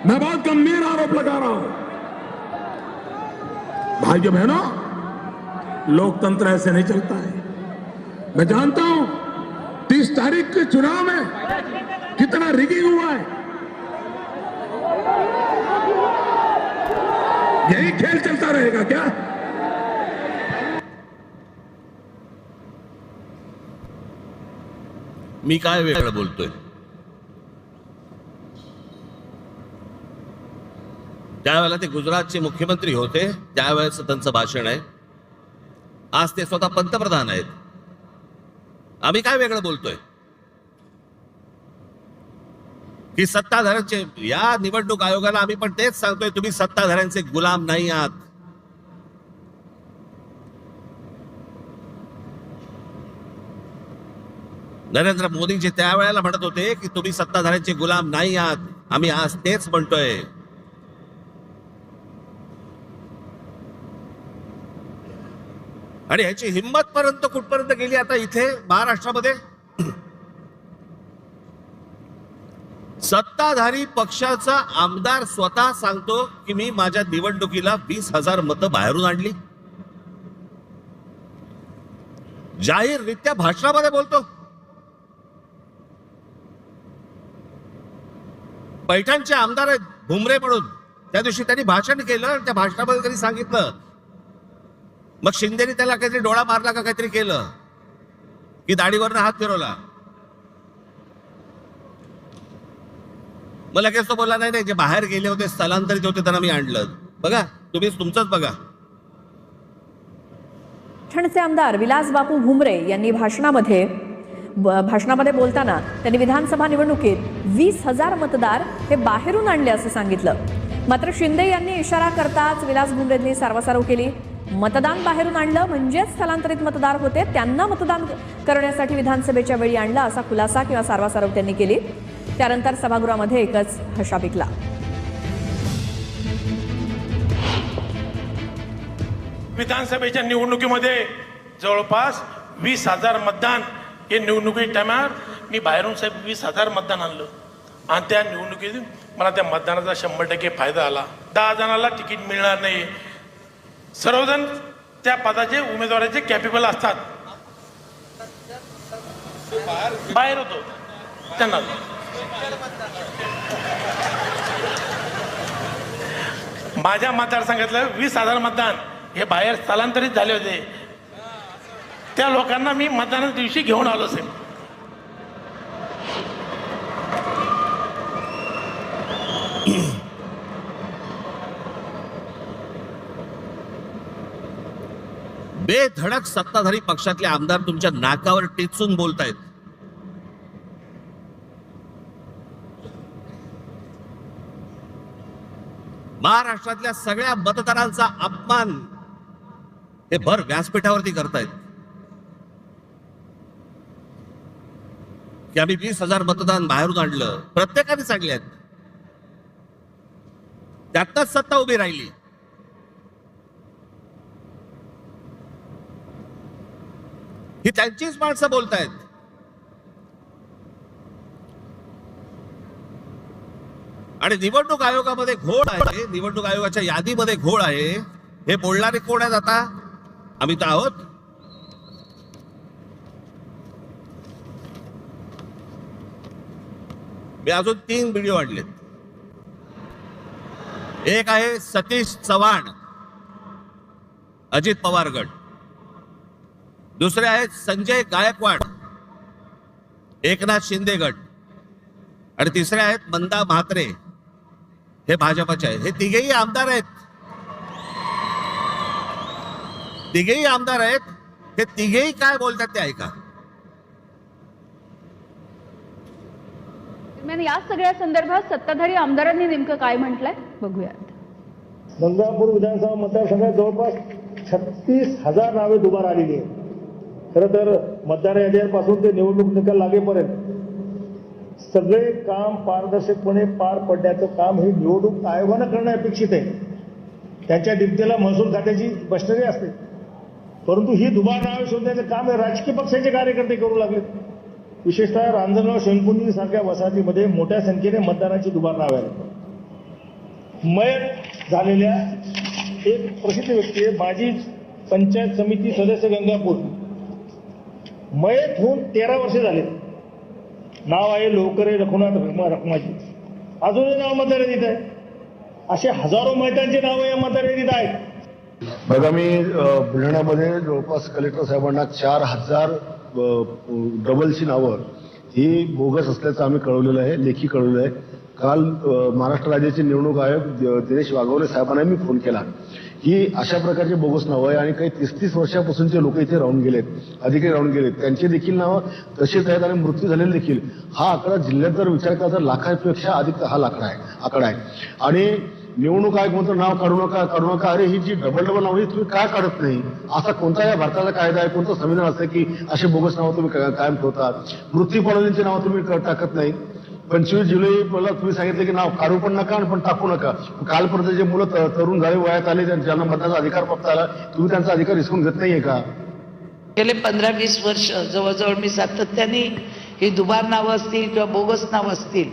मैं बहुत गंभीर आरोप लगा रहा हूं। भाइयों बहनों, लोकतंत्र ऐसे नहीं चलता है। मैं जानता हूं 30 तारीख के चुनाव में कितना रिगिंग हुआ है। यही खेल चलता रहेगा क्या? मी काय वेगळं बोलतोय? त्यावेळेला ते गुजरातचे मुख्यमंत्री होते, त्यावेळेस त्यांचं भाषण आहे. आज ते स्वतः पंतप्रधान आहेत. आम्ही काय वेगळं बोलतोय? की सत्ताधाऱ्यांचे, या निवडणूक आयोगाला आम्ही पण तेच सांगतोय, तुम्ही सत्ताधाऱ्यांचे गुलाम नाही आहात. नरेंद्र मोदीजी त्यावेळेला म्हणत होते की तुम्ही सत्ताधाऱ्यांचे गुलाम नाही आहात. आम्ही आज तेच म्हणतोय. आणि ह्याची हिंमत पर्यंत कुठपर्यंत गेली आता इथे महाराष्ट्रामध्ये? सत्ताधारी पक्षाचा आमदार स्वतः सांगतो की मी माझ्या निवडणुकीला 20,000 मतं बाहेरून आणली. जाहीररित्या भाषणामध्ये बोलतो. पैठणचे आमदार आहेत भुमरे म्हणून, त्या दिवशी त्यांनी भाषण केलं आणि त्या भाषणामध्ये त्यांनी सांगितलं. मग शिंदेनी त्याला काहीतरी डोळा मारला का काहीतरी केलं की दाढीवरनं हात फिरवला. मग लगेच तो बोलला नाही, जे बाहेर गेले होते, स्थलांतरित होते, त्यांना मी आणलं. बघा, तुम्हीच तुमचंच बघा. पैठणचे आमदार विलास बापू भुमरे यांनी भाषणामध्ये बोलताना त्यांनी विधानसभा निवडणुकीत 20,000 मतदार हे बाहेरून आणले असं सांगितलं. मात्र शिंदे यांनी इशारा करताच विलास भुमरेंनी सारवासारव केली. मतदान बाहेरून आणलं म्हणजेच स्थलांतरित मतदार होते, त्यांना मतदान करण्यासाठी विधानसभेच्या वेळी आणलं असा खुलासा किंवा सारवासारव त्यांनी केली. त्यानंतर सभागृहामध्ये एकच हशा पिकला. विधानसभेच्या निवडणुकीमध्ये जवळपास 20,000 मतदान हे निवडणुकी टायमार मी बाहेरून साहेब 20,000 मतदान आणलं आणि त्या निवडणुकीत मला त्या मतदानाचा 100% फायदा आला. 10 जणांना तिकीट मिळणार नाही. सर्वजण त्या पदाचे उमेदवाराचे कॅपेबल असतात. बाहेर होतो त्यांना. माझ्या मतदारसंघातलं 20,000 मतदान हे बाहेर स्थलांतरित झाले होते. त्या लोकांना मी मतदानाच्या दिवशी घेऊन आलो साहेब. बेधडक सत्ताधारी पक्षातले आमदार तुमच्या नाकावर टेचून बोलतायत. महाराष्ट्रातल्या सगळ्या मतदारांचा अपमान हे भर व्यासपीठावरती करतायत की आम्ही 20,000 मतदान बाहेरून आणलं. प्रत्येकाने सांगल्यात, त्यातच सत्ता उभी राहिली. ही त्यांचीच माणसं बोलतायत. आणि निवडणूक आयोगामध्ये घोळ आहे, निवडणूक आयोगाच्या यादीमध्ये घोळ आहे, हे बोलणारे कोण आहेत आता? आम्ही तर आहोत. मी अजून 3 व्हिडिओ आणलेत. एक आहे सतीश चव्हाण, अजित पवार गट. दुसरे आहेत संजय गायकवाड, एकनाथ शिंदे गट. आणि तिसरे आहेत मंदा म्हात्रे, हे भाजपचे आहेत. हे तिघेही आमदार आहेत, तिघेही आमदार आहेत. हे तिघेही काय बोलतात ते ऐका. दरम्यान या सगळ्या संदर्भात सत्ताधारी आमदारांनी नेमकं काय म्हटलंय बघूयात. गंगापूर विधानसभा मतदारसंघात जवळपास 36,000 नावे दुबार आलेली आहेत. खरं तर मतदार यादीपासून ते निवडणूक निकाल लागेपर्यंत सगळे काम पारदर्शकपणे पार पडण्याचं काम हे निवडणूक आयोगानं करणं अपेक्षित आहे. त्यांच्या डिप्टीला महसूल खात्याची मशिनरी असते, परंतु ही दुबार नावे शोधण्याचं काम हे राजकीय पक्षाचे कार्यकर्ते करू लागले. विशेषतः रांजणगाव शंकुनी सारख्या वसाहतीमध्ये मोठ्या संख्येने मतदारांची दुबार नावे आहेत. मयत झालेल्या एक प्रसिद्ध व्यक्ती आहे, माजी पंचायत समिती सदस्य गंगापूर, मयत होऊन 13 वर्षे झाले. नाव आहे लोकरे रघुनाथ रखमाजी, अजूनही नाव मतदार यादीत आहे. असे हजारो मयतांची नावं या मतदार यादीत आहेत. बघा, मी बुलढाण्यामध्ये जवळपास कलेक्टर साहेबांना 4,000 डबलची नावं ही बोगस असल्याचं आम्ही कळवलेलं आहे, लेखी कळवलं आहे. काल महाराष्ट्र राज्याचे निवडणूक आयोग दिनेश वाघवले साहेबांना मी फोन केला. ही अशा प्रकारची बोगस नावं आहे आणि काही 30-30 वर्षापासूनचे लोक इथे राहून गेलेत, अधिकारी राहून गेलेत, त्यांची देखील नावं तशीच आहेत आणि मृत्यू झालेले देखील. हा आकडा जिल्ह्यात जर विचार केला तर लाखापेक्षा अधिक हा आकडा आहे. आणि निवडणूक आयोग म्हणतो नाव काढू नका. अरे ही जी डबल नाव तुम्ही काय काढत नाही? असा कोणता या भारताचा कायदा आहे, कोणतं संविधान असतं की असे बोगस नावं तुम्ही कायम ठेवता? मृत्यू पावलेल्यांची नावं तुम्ही टाकत नाही. 25 जुलैला तुम्ही सांगितलं की नाव काढू पण नका पण टाकू नका. कालपर्यंत जे मुलं तरुण झाले, वयात आले, ज्यांना मतदानाचा अधिकार प्राप्त झाला, तुम्ही त्यांचा अधिकार हिसकून घेत नाहीये का? गेले 15-20 वर्ष जवळजवळ मी सातत्याने ही दुबार नावं असतील किंवा बोगस नावं असतील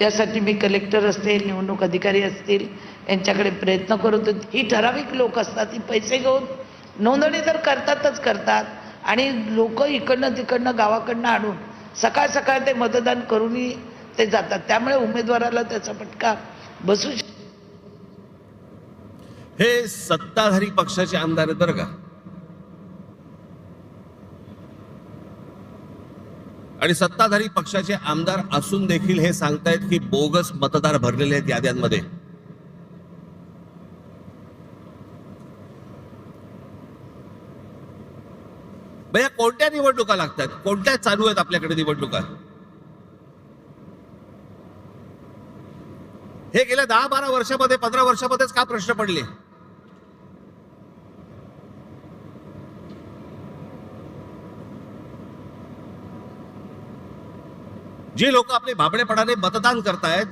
यासाठी मी कलेक्टर असतील, निवडणूक अधिकारी असतील यांच्याकडे प्रयत्न करत होते. ही ठराविक लोक असतात, ही पैसे घेऊन नोंदणी तर करतात आणि लोक इकडनं तिकडनं गावाकडनं आणून सकाळ सकाळ ते मतदान करूनही ते जातात. त्यामुळे उमेदवाराला त्याचा फटका बसू शकतो. हे सत्ताधारी पक्षाचे आमदार आहेत बरं का. आणि सत्ताधारी पक्षाचे आमदार असून देखील हे सांगतायत की बोगस मतदार भरलेले आहेत याद्यांमध्ये. भैया कोणत्या निवडणुका लागतात, कोणत्या चालू आहेत आपल्याकडे निवडणुका? हे गेल्या 10-12 वर्षामध्ये 15 वर्षामध्येच का प्रश्न पडले? जी लोक आपले भाबडेपणाने मतदान करतायत,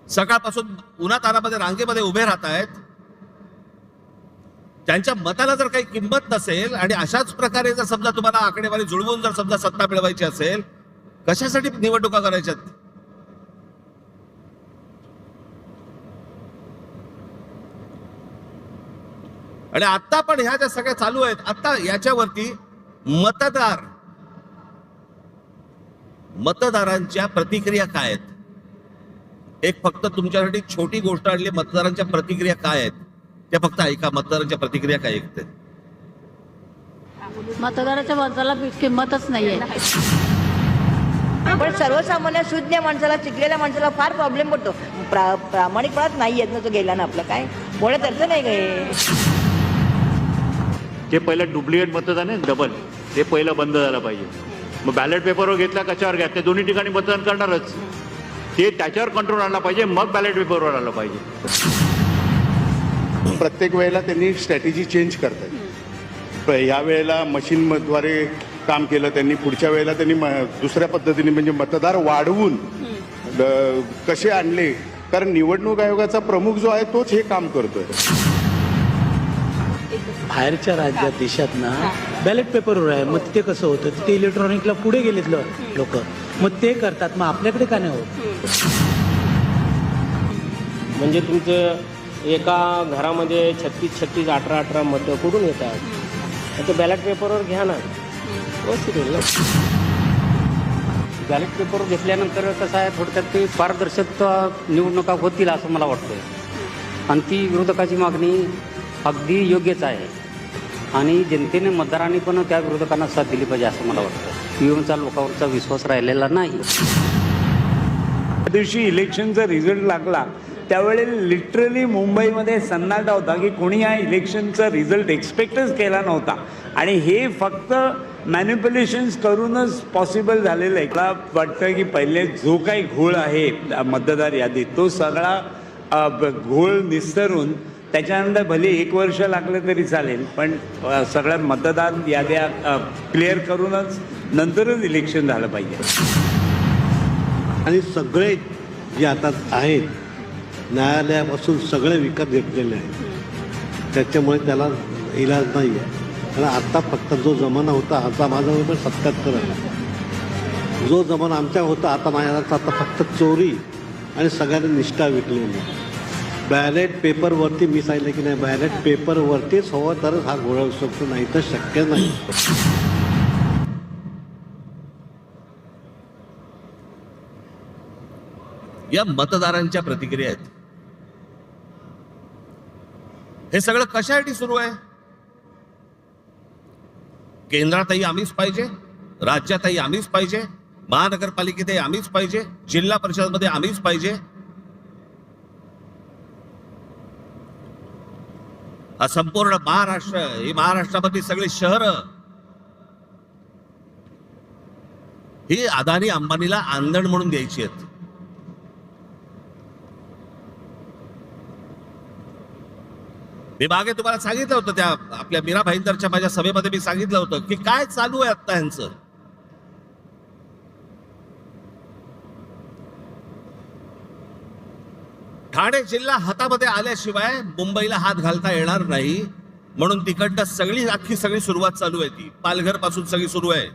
सकाळपासून उन्हातानामध्ये रांगेमध्ये उभे राहत आहेत, त्यांच्या मताला जर काही किंमत नसेल आणि अशाच प्रकारे जर समजा तुम्हाला आकडेवारी जुळवून जर समजा सत्ता मिळवायची असेल, कशासाठी निवडणुका करायच्यात? आणि आता पण ह्या ज्या सगळ्या चालू आहेत, आता याच्यावरती मतदारांच्या प्रतिक्रिया काय आहेत? एक फक्त तुमच्यासाठी छोटी गोष्ट आणली, मतदारांच्या प्रतिक्रिया काय आहेत त्या फक्त ऐका. मतदारांच्या प्रतिक्रिया काय ऐकते? मतदाराच्या मताला किंमतच नाहीये. पण सर्वसामान्य शून्य माणसाला, शिकलेल्या माणसाला फार प्रॉब्लेम पडतो. प्रामाणिकपणात नाही येत ना, तो गेला ना आपलं काय बोलत अर्थ नाही काय. जे पहिलं डुप्लिकेट मतदान आहे डबल, ते पहिलं बंद झालं पाहिजे. मग बॅलेट पेपरवर घेतला कशावर घ्या, ते दोन्ही ठिकाणी मतदान करणारच, ते त्याच्यावर कंट्रोल आणला पाहिजे, मग बॅलेट पेपरवर आलं पाहिजे. प्रत्येक वेळेला त्यांनी स्ट्रॅटेजी चेंज करतात. या वेळेला मशीनद्वारे काम केलं त्यांनी, पुढच्या वेळेला त्यांनी दुसऱ्या पद्धतीने म्हणजे मतदार वाढवून कसे आणले. कारण निवडणूक आयोगाचा प्रमुख जो आहे तोच हे काम करतोय. बाहेरच्या राज्यात देशात ना बॅलेट पेपरवर आहे, मग ते कसं होतं, तिथे इलेक्ट्रॉनिकला पुढे गेलेत लोक, मग ते करतात, मग आपल्याकडे का नाही होत? म्हणजे तुमचं एका घरामध्ये 36 18 मतं कुठून येतात? ते बॅलेट पेपरवर घ्या ना, व्यवस्थित होईल ना. बॅलेट पेपरवर घेतल्यानंतर कसं आहे, थोडक्यात ते पारदर्शकता निवडणुका होतील असं मला वाटतं. आणि ती विरोधकाची मागणी अगदी योग्यच आहे आणि जनतेने मतदारांनी पण त्या विरोधकांना साथ दिली पाहिजे असं मला वाटतं. ईव्हीएमचा लोकांवरचा विश्वास राहिलेला नाही. त्या दिवशी इलेक्शनचा रिझल्ट लागला त्यावेळी लिटरली मुंबईमध्ये सन्नाटा होता की कोणी या इलेक्शनचा रिझल्ट एक्सपेक्टच केला नव्हता आणि हे फक्त मॅनिप्युलेशन्स करूनच पॉसिबल झालेलं आहे. मला वाटतं की पहिले जो काही घोळ आहे मतदार यादीत तो सगळा घोळ निस्तरून त्याच्यानंतर भले 1 वर्ष लागलं तरी चालेल, पण सगळ्या मतदार याद्या क्लिअर करूनच नंतरच इलेक्शन झालं पाहिजे. आणि सगळे जे आता आहेत न्यायालयापासून सगळे विकत घेतलेले आहेत, त्याच्यामुळे त्याला इलाज नाही आहे. आणि आता फक्त जो जमाना होता, आता माझा वय पण 77 आहे, जो जमाना आमच्या होता आता माझ्या आता फक्त चोरी आणि सगळ्यांनी निष्ठा विकलेली. बॅलेट पेपरवरती मी सांगितलं की नाही, बॅलेट पेपरवरतीच हवं तरच हा घोळ होऊ शकतो, नाही तर शक्य नाही. या मतदारांच्या प्रतिक्रिया आहेत. हे सगळं कशासाठी सुरू आहे? केंद्रातही आम्हीच पाहिजे, राज्यातही आम्हीच पाहिजे, महानगरपालिकेतही आम्हीच पाहिजे, जिल्हा परिषदमध्ये आम्हीच पाहिजे. हा संपूर्ण महाराष्ट्र, ही महाराष्ट्रामधली सगळी शहरं ही अदानी अंबानीला आंदण म्हणून द्यायची आहेत. मी मागे तुम्हाला सांगितलं होतं, त्या आपल्या मीरा भाईंदरच्या माझ्या सभेमध्ये मी सांगितलं होतं की काय चालू आहे आता यांचं. ठाणे जिल्हा हातामध्ये आल्याशिवाय मुंबईला हात घालता येणार नाही, म्हणून तिकडनं सगळी सुरुवात चालू आहे. ती पालघर पासून सगळी सुरू आहे.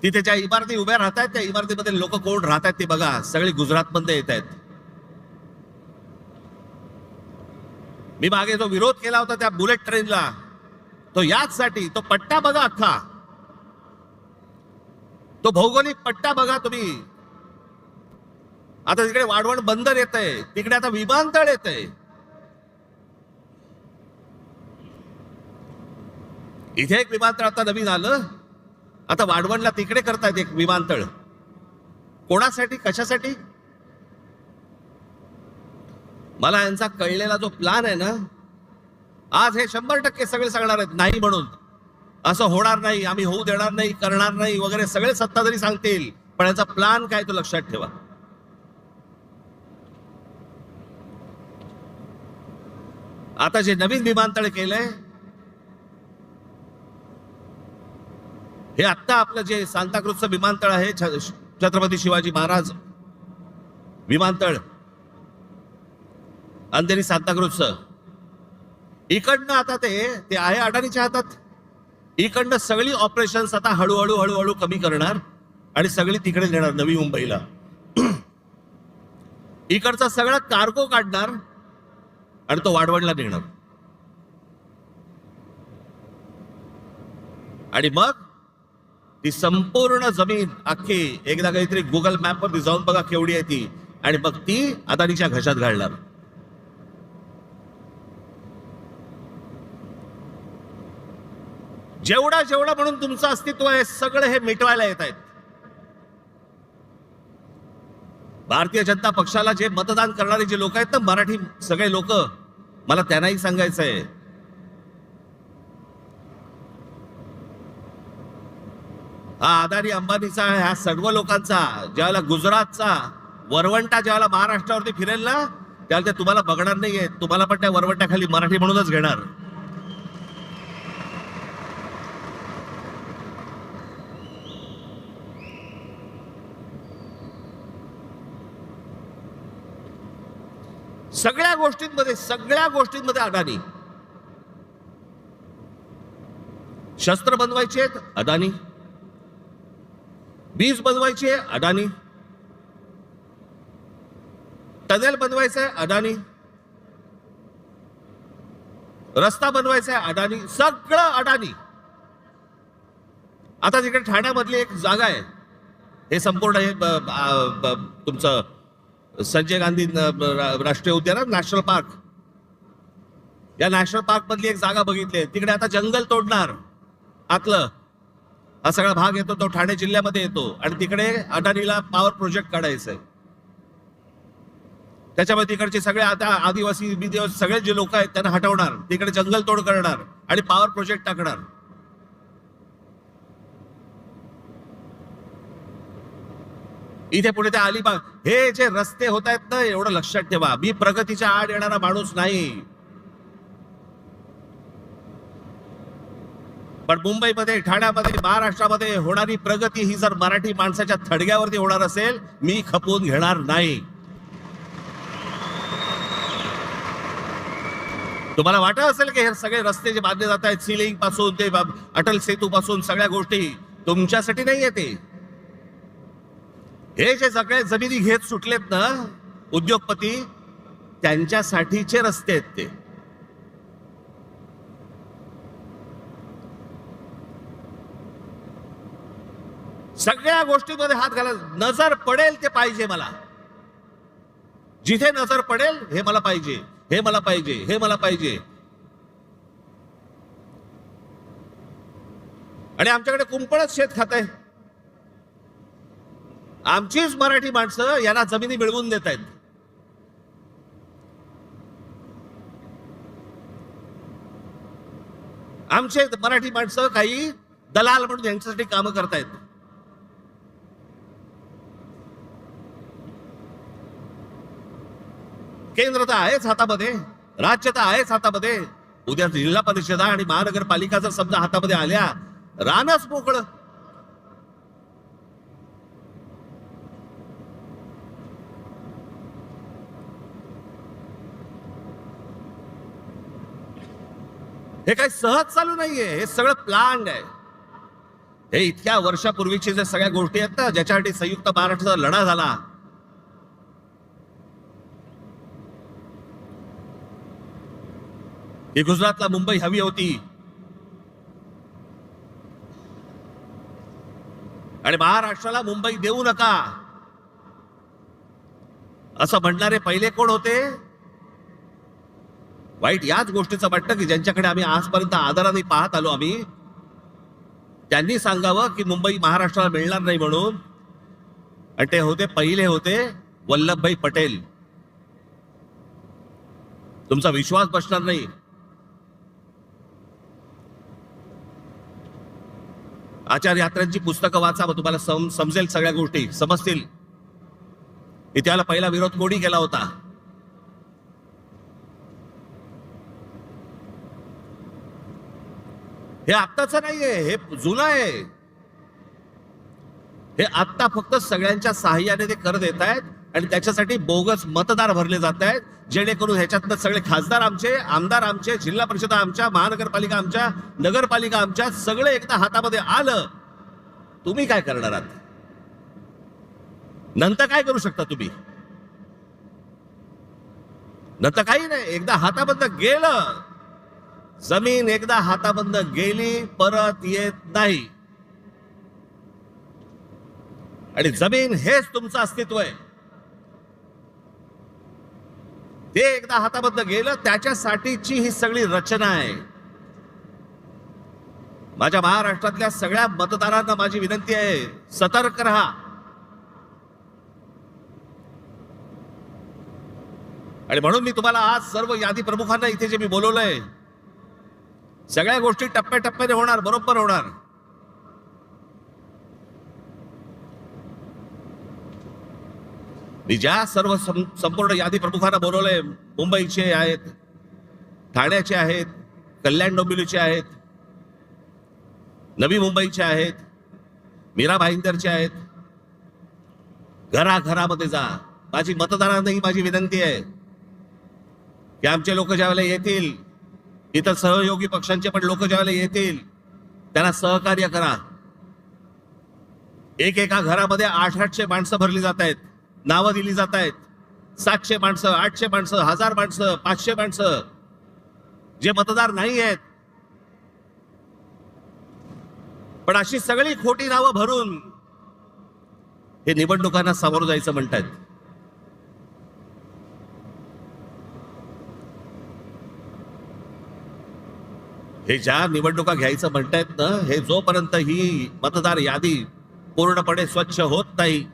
तिथे ज्या इमारती उभ्या राहत आहेत त्या इमारतीमध्ये लोक कोण राहत आहेत ते बघा, सगळे गुजरातमध्ये येत आहेत. मी मागे जो विरोध केला होता त्या बुलेट ट्रेनला, तो याचसाठी, तो पट्टा बघा अख्खा, तो भौगोलिक पट्टा बघा तुम्ही. आता तिकडे वाढवण बंदर येत आहे, तिकडे आता विमानतळ येत आहे. इथे एक विमानतळ आता नवीन आलं, आता वाढवणला तिकडे करतायत एक विमानतळ. कोणासाठी, कशासाठी? मला यांचा कळलेला जो प्लान आहे ना, आज हे 100% सगळे सांगणार आहेत नाही म्हणून, असं होणार नाही, आम्ही होऊ देणार नाही, करणार नाही वगैरे सगळे सत्ताधारी सांगतील, पण याचा प्लान काय तो लक्षात ठेवा. आता जे नवीन विमानतळ केलंय, हे आत्ता आपलं जे सांताक्रूजचं विमानतळ आहे, छत्रपती शिवाजी महाराज विमानतळ, अंधेरी सांताक्रूजचं, इकडनं आता ते आहे अडाणीच्या हातात. इकडनं सगळी ऑपरेशन्स आता हळूहळू कमी करणार आणि सगळी तिकडे नेणार नवी मुंबईला. इकडचा सगळा कार्गो काढणार आणि तो वाढवणला नेणार. आणि मग ती संपूर्ण जमीन अख्खी एकदा काहीतरी गुगल मॅप वरती जाऊन बघा केवढी आहे ती, आणि मग ती अदानीच्या घशात घालणार. जेवढा म्हणून तुमचं अस्तित्व आहे सगळं हे मिटवायला येत आहेत. भारतीय जनता पक्षाला जे मतदान करणारे जे लोक आहेत ना, मराठी सगळे लोक, मला त्यांनाही सांगायचं आहे, हा अदानी अंबानीचा, ह्या सर्व लोकांचा ज्यावेळेला गुजरातचा वरवंटा ज्यावेळेला महाराष्ट्रावरती फिरेल ना, त्यावेळेला ते तुम्हाला बघणार नाहीये, तुम्हाला पण त्या वरवंट्याखाली मराठी म्हणूनच घेणार. सगळ्या गोष्टींमध्ये अदानी. शस्त्र बनवायचे आहेत अदानी, वीज बनवायची आहे अदानी, टनेल बनवायचंय अडाणी, रस्ता बनवायचा आहे अडाणी, सगळं अडाणी. आता तिकडे ठाण्यामधली एक जागा आहे, हे संपूर्ण हे तुमचं संजय गांधी राष्ट्रीय उद्यान, नॅशनल पार्क, या नॅशनल पार्क मधली एक जागा बघितली. तिकडे आता जंगल तोडणार आतलं, हा सगळा भाग येतो तो ठाणे जिल्ह्यामध्ये येतो आणि तिकडे अडाणीला पॉवर प्रोजेक्ट काढायचा आहे. त्याच्यामध्ये तिकडचे सगळे आता आदिवासी बिदिवासी सगळे जे लोक आहेत त्यांना हटवणार, तिकडे जंगल तोड करणार आणि पॉवर प्रोजेक्ट टाकणार. इथे पुढे ते अलिबाग, हे जे रस्ते होत आहेत ना, एवढं लक्षात ठेवा, मी प्रगतीच्या आड येणारा माणूस नाही, पण मुंबईमध्ये, ठाण्यामध्ये, महाराष्ट्रामध्ये होणारी प्रगती ही जर मराठी माणसाच्या थडग्यावरती होणार असेल, मी खपवून घेणार नाही. तुम्हाला वाटत असेल की हे सगळे रस्ते जे बांधले जात आहेत, सिलिंग पासून ते अटल सेतू पासून सगळ्या गोष्टी तुमच्यासाठी नाही येते. हे जे सगळे जमिनी घेत सुटलेत ना उद्योगपती, त्यांच्यासाठीचे रस्ते आहेत ते. सगळ्या गोष्टींमध्ये हात घाला, नजर पडेल ते पाहिजे मला, जिथे नजर पडेल हे मला पाहिजे, हे मला पाहिजे, हे मला पाहिजे. आणि आमच्याकडे कुंपणच शेत खात आहे, आमचीच मराठी माणसं यांना जमिनी मिळवून देत आहेत. आमचे मराठी माणसं काही दलाल म्हणून यांच्यासाठी कामं करतायत. केंद्र तर आहेच हातामध्ये, राज्य तर आहेच हातामध्ये. उद्या जिल्हा परिषदा आणि महानगरपालिका जर समजा हातामध्ये आल्या, रानच मोकळं. हे काही सहज चालू नाहीये, हे सगळं प्लॅन आहे. हे इतक्या वर्षापूर्वीची जे सगळ्या गोष्टी आहेत ना, ज्याच्यासाठी संयुक्त महाराष्ट्राचा लढा झाला, ही गुजरातला मुंबई हवी होती आणि महाराष्ट्राला मुंबई देऊ नका असं म्हणणारे पहिले कोण होते? वाईट याच गोष्टीचं वाटतं की ज्यांच्याकडे आम्ही आजपर्यंत आदराने पाहत आलो, आम्ही त्यांनी सांगावं की मुंबई महाराष्ट्राला मिळणार नाही म्हणून. आणि ते होते, पहिले होते वल्लभभाई पटेल. तुमचा विश्वास बसणार नाही. आचार्य यात्रांची पुस्तकं वाचा, मग तुम्हाला समजेल, सगळ्या गोष्टी समजतील. इतिहाला पहिला विरोध कोणी केला होता? हे आत्ताच नाहीये, हे जुनं आहे. हे आत्ता फक्त सगळ्यांच्या सहाय्याने ते कर देत आहेत आणि त्याच्यासाठी बोगस मतदार भरले जात आहेत, जेणेकरून ह्याच्यातनं सगळे खासदार आमचे, आमदार आमचे, जिल्हा परिषद आमच्या, महानगरपालिका आमच्या, नगरपालिका आमच्या, सगळे एकदा हातामध्ये आलं. तुम्ही काय करणार आहात? नंतर काय करू शकता तुम्ही? नंतर काही नाही. एकदा हाताबंद गेलं, जमीन एकदा हाताबंद गेली, परत येत नाही. आणि जमीन हेच तुमचं अस्तित्व आहे. ते एकदा हाताबद्दल गेलं, त्याच्यासाठीची ही सगळी रचना आहे. माझ्या महाराष्ट्रातल्या सगळ्या मतदारांना माझी विनंती आहे, सतर्क रहा. आणि म्हणून मी तुम्हाला आज सर्व यादी प्रमुखांना इथे जे मी बोलवलंय, सगळ्या गोष्टी टप्प्याटप्प्याने होणार, बरोबर होणार. मी ज्या सर्व संपूर्ण यादी प्रमुखांना बोलवलंय, मुंबईचे आहेत, ठाण्याचे आहेत, कल्याण डोंबिवलीचे आहेत, नवी मुंबईचे आहेत, मीरा भाईंदरचे आहेत. घराघरामध्ये जा. माझी मतदारांना ही माझी विनंती आहे की आमचे लोक ज्यावेळेला येतील, इतर सहयोगी पक्षांचे पण लोक ज्यावेळेला येतील, त्यांना सहकार्य करा. एकेका घरामध्ये 800 माणसं भरली जात आहेत, नावं दिली जात आहेत. 700 माणसं, 800 माणसं, 1000 माणसं, 500 माणसं जे मतदार नाही आहेत, पण अशी सगळी खोटी नावं भरून हे निवडणुकांना सामोरं जायचं म्हणतायत. हे ज्या निवडणुका घ्यायचं म्हणतायत ना, हे जोपर्यंत ही मतदार यादी पूर्णपणे स्वच्छ होत नाही,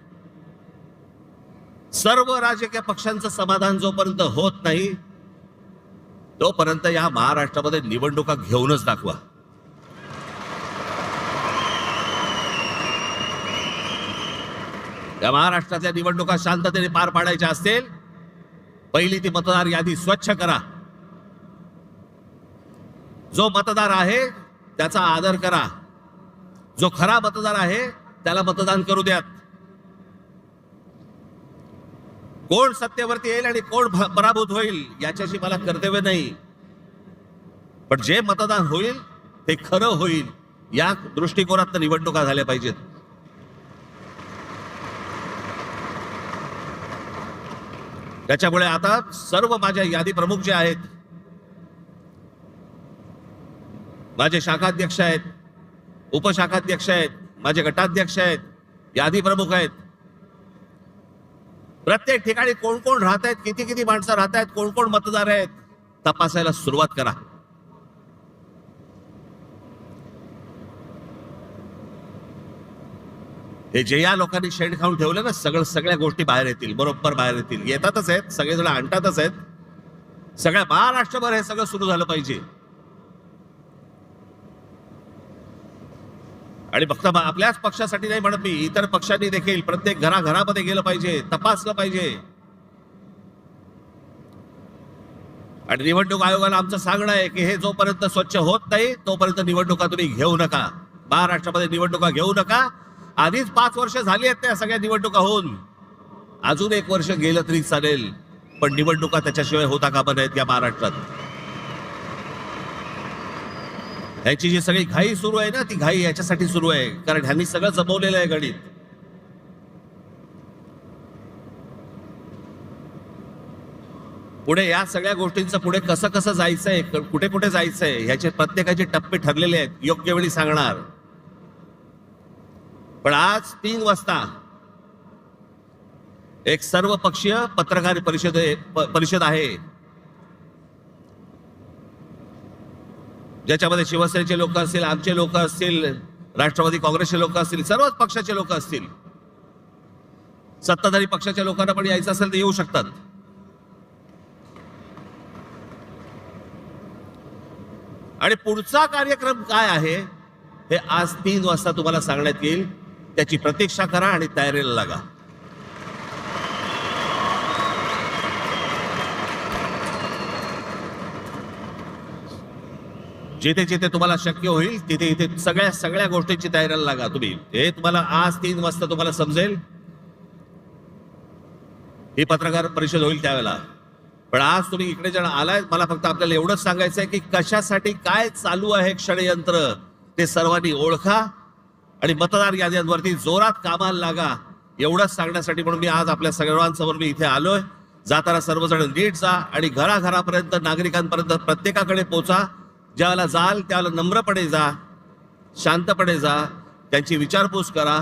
सर्व राजकीय पक्षांचं समाधान जोपर्यंत होत नाही, तोपर्यंत या महाराष्ट्रामध्ये निवडणुका घेऊनच दाखवा. या महाराष्ट्रातल्या निवडणुका शांततेने पार पाडायच्या असतील, पहिली ती मतदार यादी स्वच्छ करा. जो मतदार आहे त्याचा आदर करा. जो खरा मतदार आहे त्याला मतदान करू द्यात. कोण सत्तेवरती येईल आणि कोण पराभूत होईल याच्याशी मला कर्तव्य नाही, पण जे मतदान होईल ते खरं होईल या दृष्टिकोनात निवडणुका झाल्या पाहिजेत. त्याच्यामुळे आता सर्व माझ्या यादी प्रमुख जे आहेत, माझे शाखाध्यक्ष आहेत, उपशाखाध्यक्ष आहेत, माझे गटाध्यक्ष आहेत, यादी प्रमुख आहेत, प्रत्येक ठिकाणी कोण कोण राहत आहेत, किती किती माणसं राहत आहेत, कोण कोण मतदार आहेत, तपासायला सुरुवात करा. हे जे या लोकांनी शेण खाऊन ठेवलं ना, सगळ्या गोष्टी बाहेर येतील, बरोबर बाहेर येतील. येतातच आहेत, सगळेजण आणतातच आहेत. सगळ्या महाराष्ट्रभर हे सगळं सुरू झालं पाहिजे. आणि फक्त आपल्याच पक्षासाठी नाही म्हणत मी, इतर पक्षांनी देखील प्रत्येक घराघरामध्ये गेलं पाहिजे, तपासलं पाहिजे. आणि निवडणूक आयोगाला आमचं सांगणं आहे की हे जोपर्यंत स्वच्छ होत नाही तोपर्यंत निवडणुका तुम्ही घेऊ नका. महाराष्ट्रामध्ये निवडणुका घेऊ नका. आधीच 5 वर्ष झाली आहेत त्या सगळ्या निवडणुका होऊन. अजून 1 वर्ष गेलं तरी चालेल, पण निवडणुका त्याच्याशिवाय होता कामा नयेत या महाराष्ट्रात. ह्याची जी सगळी घाई सुरू आहे ना, ती घाई याच्यासाठी सुरू आहे, कारण ह्यांनी सगळं जमवलेलं आहे गणित. पुढे या सगळ्या गोष्टींचं पुढे कसं कसं जायचंय, कुठे कुठे जायचंय, ह्याचे प्रत्येकाचे टप्पे ठरलेले आहेत, योग्य वेळी सांगणार. पण आज 3 वाजता एक सर्वपक्षीय पत्रकार परिषद आहे, ज्याच्यामध्ये शिवसेनेचे लोक असतील, आमचे लोक असतील, राष्ट्रवादी काँग्रेसचे लोक असतील, सर्वच पक्षाचे लोक असतील. सत्ताधारी पक्षाच्या लोकांना पण यायचं असेल तर येऊ शकतात. आणि पुढचा कार्यक्रम काय आहे हे आज 3 वाजता तुम्हाला सांगण्यात येईल. त्याची प्रतीक्षा करा आणि तयारीला लागा. जिथे जिथे तुम्हाला शक्य होईल तिथे इथे सगळ्या गोष्टींची तयारीला लागा तुम्ही. हे तुम्हाला आज 3 वाजता तुम्हाला समजेल. ही पत्रकार परिषद होईल त्यावेळेला. पण आज तुम्ही इकडे जण आलाय, मला फक्त आपल्याला एवढंच सांगायचं आहे की कशासाठी काय चालू आहे षडयंत्र ते सर्वांनी ओळखा आणि मतदार याद्यांवरती जोरात कामाला लागा. एवढंच सांगण्यासाठी म्हणून मी आज आपल्या सर्वांसमोर मी इथे आलोय. जाताना सर्वजण नीट जा आणि घराघरापर्यंत, नागरिकांपर्यंत प्रत्येकाकडे पोचा. ज्यावेळेला जाल त्यावेळेला नम्रपणे जा, शांतपणे जा, त्यांची विचारपूस करा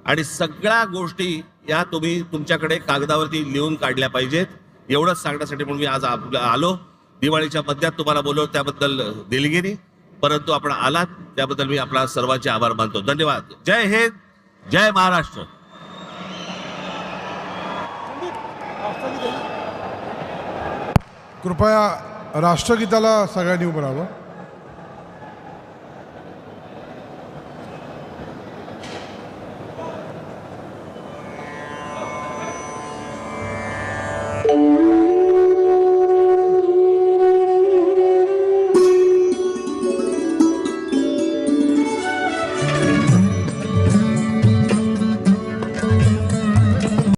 आणि सगळ्या गोष्टी या तुम्ही तुमच्याकडे कागदावरती लिहून काढल्या पाहिजेत. एवढंच सांगण्यासाठी म्हणून मी आज आलो. दिवाळीच्या मध्यात तुम्हाला बोलवलं त्याबद्दल दिलगिरी, परंतु आपण आलात त्याबद्दल मी आपला सर्वांचे आभार मानतो. धन्यवाद. जय हिंद, जय महाराष्ट्र. कृपया राष्ट्रगीताला सगळ्यांनी उभं राहावं.